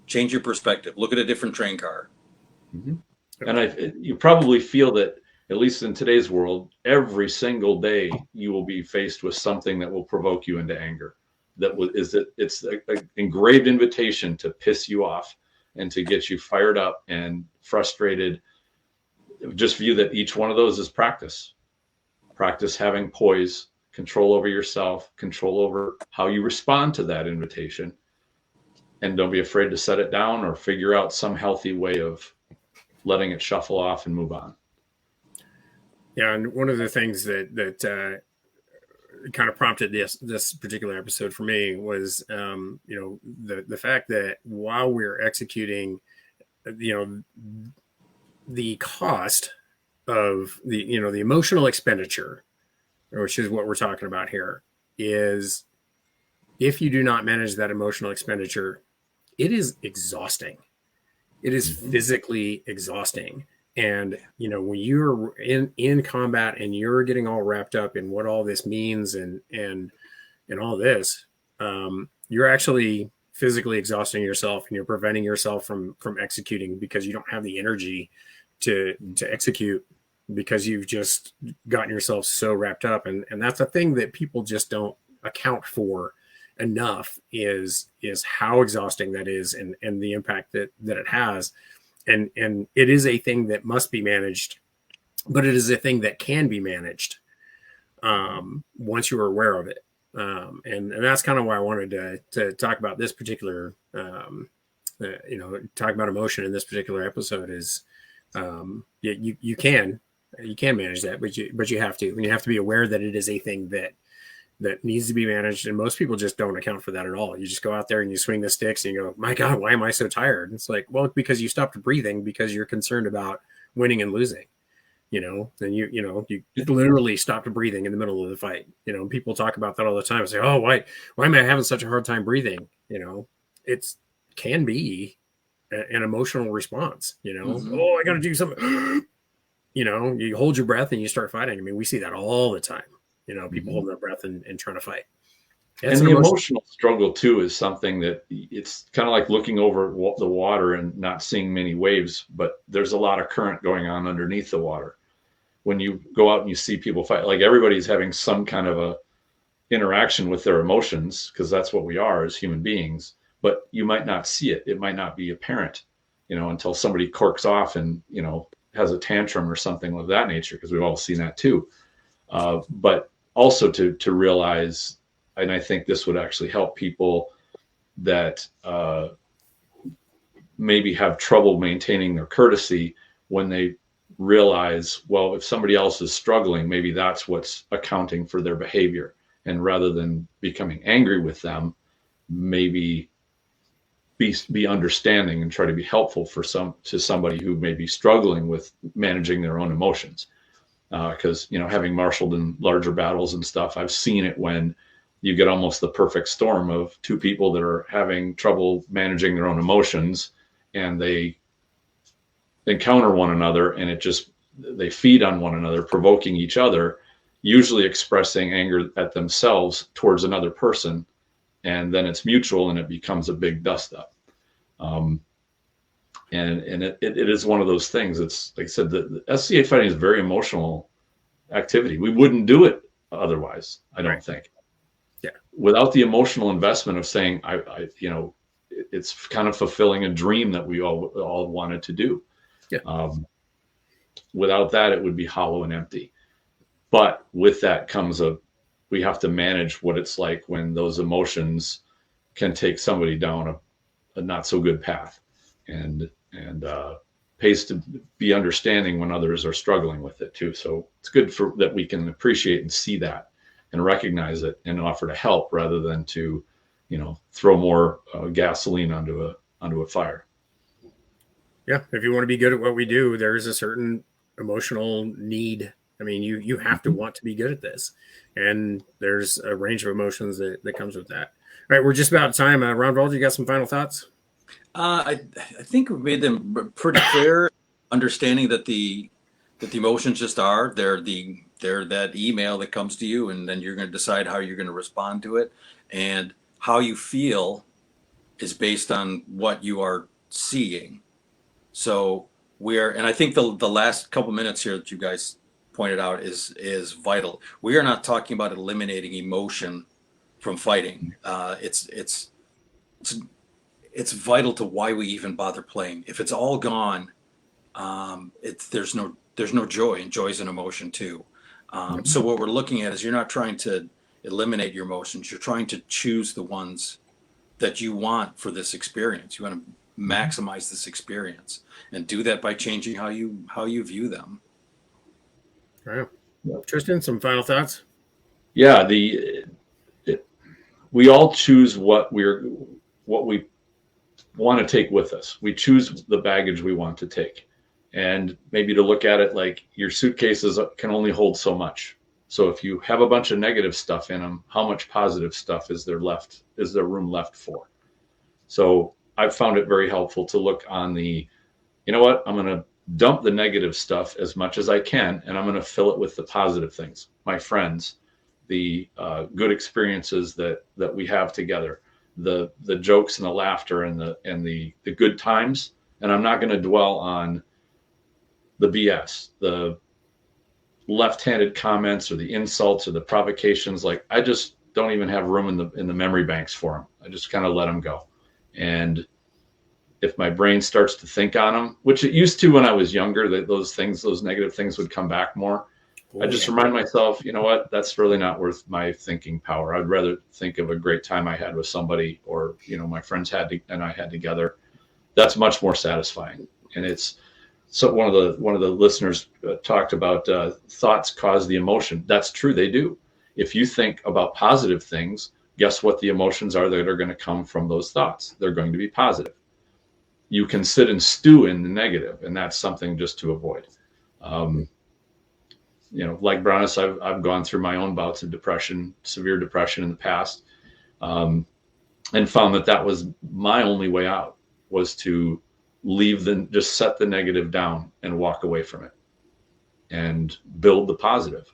S4: Change your perspective. Look at a different train car.
S3: And you probably feel that, at least in today's world, every single day you will be faced with something that will provoke you into anger. It's an engraved invitation to piss you off and to get you fired up and frustrated. Just view that each one of those is practice. Practice having poise, control over yourself, control over how you respond to that invitation. And don't be afraid to set it down or figure out some healthy way of letting it shuffle off and move on.
S2: Yeah, and one of the things that kind of prompted this particular episode for me was the fact that while we're executing, the cost of the emotional expenditure, which is what we're talking about here, is if you do not manage that emotional expenditure, it is exhausting. It is physically exhausting. And, when you're in combat and you're getting all wrapped up in what all this means and all this, you're actually physically exhausting yourself, and you're preventing yourself from executing because you don't have the energy to execute because you've just gotten yourself so wrapped up. And that's a thing that people just don't account for enough is how exhausting that is and the impact that it has. And it is a thing that must be managed, but it is a thing that can be managed once you are aware of it. And that's kind of why I wanted to talk about this particular, talk about emotion in this particular episode is, you can manage that, but you have to, and you have to be aware that it is a thing that needs to be managed. And most people just don't account for that at all. You just go out there and you swing the sticks and you go, my God, why am I so tired? And it's like, well, because you stopped breathing because you're concerned about winning and losing. then you literally stopped breathing in the middle of the fight. People talk about that all the time and say, oh, why am I having such a hard time breathing? It's can be an emotional response, oh, I got to do something. You hold your breath and you start fighting. I mean, we see that all the time, people holding their breath and trying to fight.
S3: And the emotional struggle too is something that it's kind of like looking over the water and not seeing many waves, but there's a lot of current going on underneath the water. When you go out and you see people fight, like everybody's having some kind of a interaction with their emotions, because that's what we are as human beings, but you might not see it. It might not be apparent, until somebody corks off and, has a tantrum or something of that nature, because we've all seen that too. But also to realize, and I think this would actually help people that maybe have trouble maintaining their courtesy when they realize, well, if somebody else is struggling, maybe that's what's accounting for their behavior. And rather than becoming angry with them, maybe be understanding and try to be helpful to somebody who may be struggling with managing their own emotions. Because, having marshaled in larger battles and stuff, I've seen it when you get almost the perfect storm of two people that are having trouble managing their own emotions, and they encounter one another, and they feed on one another, provoking each other, usually expressing anger at themselves towards another person. And then it's mutual and it becomes a big dust up. And it is one of those things. It's like I said, the SCA fighting is a very emotional activity. We wouldn't do it otherwise, I don't think.
S2: Yeah.
S3: Without the emotional investment of saying, it's kind of fulfilling a dream that we all wanted to do.
S2: Yeah.
S3: Without that, it would be hollow and empty. But with that comes we have to manage what it's like when those emotions can take somebody down a not so good path, and pays to be understanding when others are struggling with it too. So it's good that we can appreciate and see that and recognize it and offer to help rather than to, throw more gasoline onto a fire.
S2: Yeah. If you want to be good at what we do, there is a certain emotional need. I mean, you have to want to be good at this, and there's a range of emotions that comes with that. All right, we're just about time. Rangvaldr, you got some final thoughts?
S4: I think we've made them pretty clear, understanding that the emotions just are. They're that email that comes to you, and then you're going to decide how you're going to respond to it, and how you feel is based on what you are seeing. So and I think the last couple minutes here that you guys pointed out is vital. We are not talking about eliminating emotion from fighting. It's vital to why we even bother playing. If it's all gone, there's no joy, and joy is an emotion too. So what we're looking at is you're not trying to eliminate your emotions. You're trying to choose the ones that you want for this experience. You want to maximize this experience, and do that by changing how you view them.
S2: All right. Tristan, some final thoughts?
S3: Yeah, we all choose what we want to take with us. We choose the baggage we want to take, and maybe to look at it like your suitcases can only hold so much. So if you have a bunch of negative stuff in them, how much positive stuff is there room left for? So I've found it very helpful to look on I'm going to dump the negative stuff as much as I can, and I'm going to fill it with the positive things, my friends, the good experiences that we have together, the jokes and the laughter and the good times. And I'm not going to dwell on the BS, the left-handed comments or the insults or the provocations. Like, I just don't even have room in the memory banks for them. I just kind of let them go. And if my brain starts to think on them, which it used to when I was younger, that those negative things would come back more. I just remind myself, you know what, that's really not worth my thinking power. I'd rather think of a great time I had with somebody, or, my friends and I had together. That's much more satisfying. And it's so one of the listeners talked about thoughts cause the emotion. That's true. They do. If you think about positive things, guess what the emotions are that are going to come from those thoughts? They're going to be positive. You can sit and stew in the negative, and that's something just to avoid. like Bronis, I've gone through my own bouts of depression, severe depression in the past, and found that was my only way out, was to just set the negative down and walk away from it and build the positive.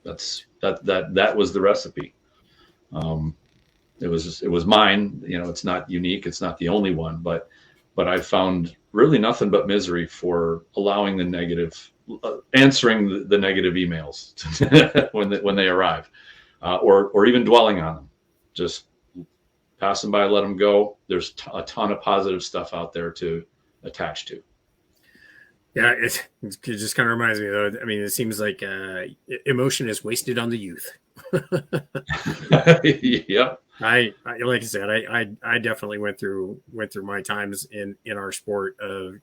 S3: That was the recipe. It was mine. It's not unique. It's not the only one, but I found really nothing but misery for allowing the negative, answering the negative emails when they arrive, or even dwelling on them. Just pass them by, let them go. There's a ton of positive stuff out there to attach to.
S2: Yeah, it just kind of reminds me, though. I mean, it seems like emotion is wasted on the youth.
S3: Yep.
S2: I like I said, I definitely went through my times in our sport of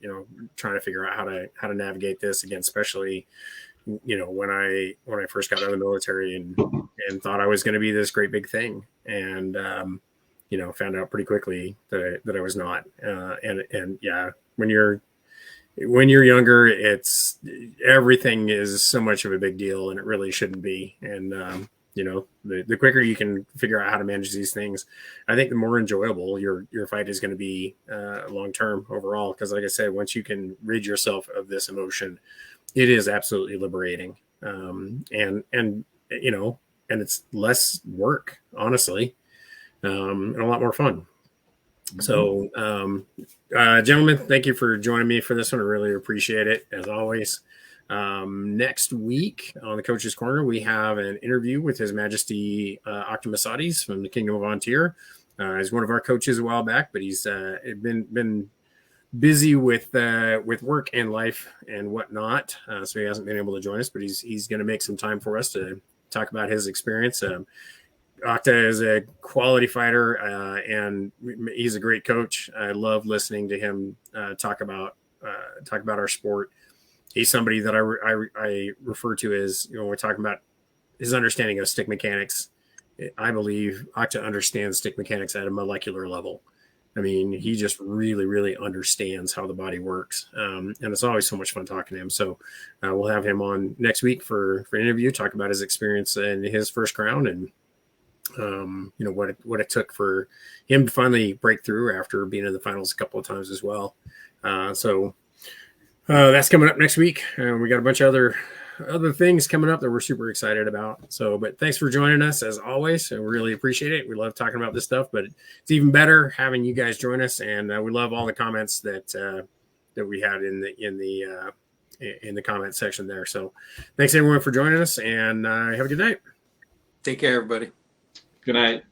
S2: trying to figure out how to navigate this again, especially when I first got out of the military and thought I was going to be this great big thing, and found out pretty quickly that I was not. And yeah, when you're younger, it's everything is so much of a big deal, and it really shouldn't be. And the quicker you can figure out how to manage these things, I think the more enjoyable your fight is going to be long term overall. Because like I said, once you can rid yourself of this emotion, it is absolutely liberating. And it's less work, honestly, and a lot more fun. So, gentlemen, thank you for joining me for this one. I really appreciate it, as always. Next week on the Coach's Corner, we have an interview with His Majesty Octamasades from the Kingdom of Ontir. He's one of our coaches a while back, but he's been busy with work and life and whatnot, so he hasn't been able to join us. But he's going to make some time for us to talk about his experience. Octa is a quality fighter, and he's a great coach. I love listening to him talk about our sport. He's somebody that I refer to as, when we're talking about his understanding of stick mechanics. I believe Octa understands stick mechanics at a molecular level. I mean, he just really, really understands how the body works. And it's always so much fun talking to him. So we'll have him on next week for an interview, talk about his experience in his first crown, and what it took for him to finally break through after being in the finals a couple of times as well. So that's coming up next week. We got a bunch of other things coming up that we're super excited about. So, but thanks for joining us as always. And we really appreciate it. We love talking about this stuff, but it's even better having you guys join us. And we love all the comments that we had in the comment section there. So thanks everyone for joining us, and have a good night.
S4: Take care, everybody.
S3: Good night.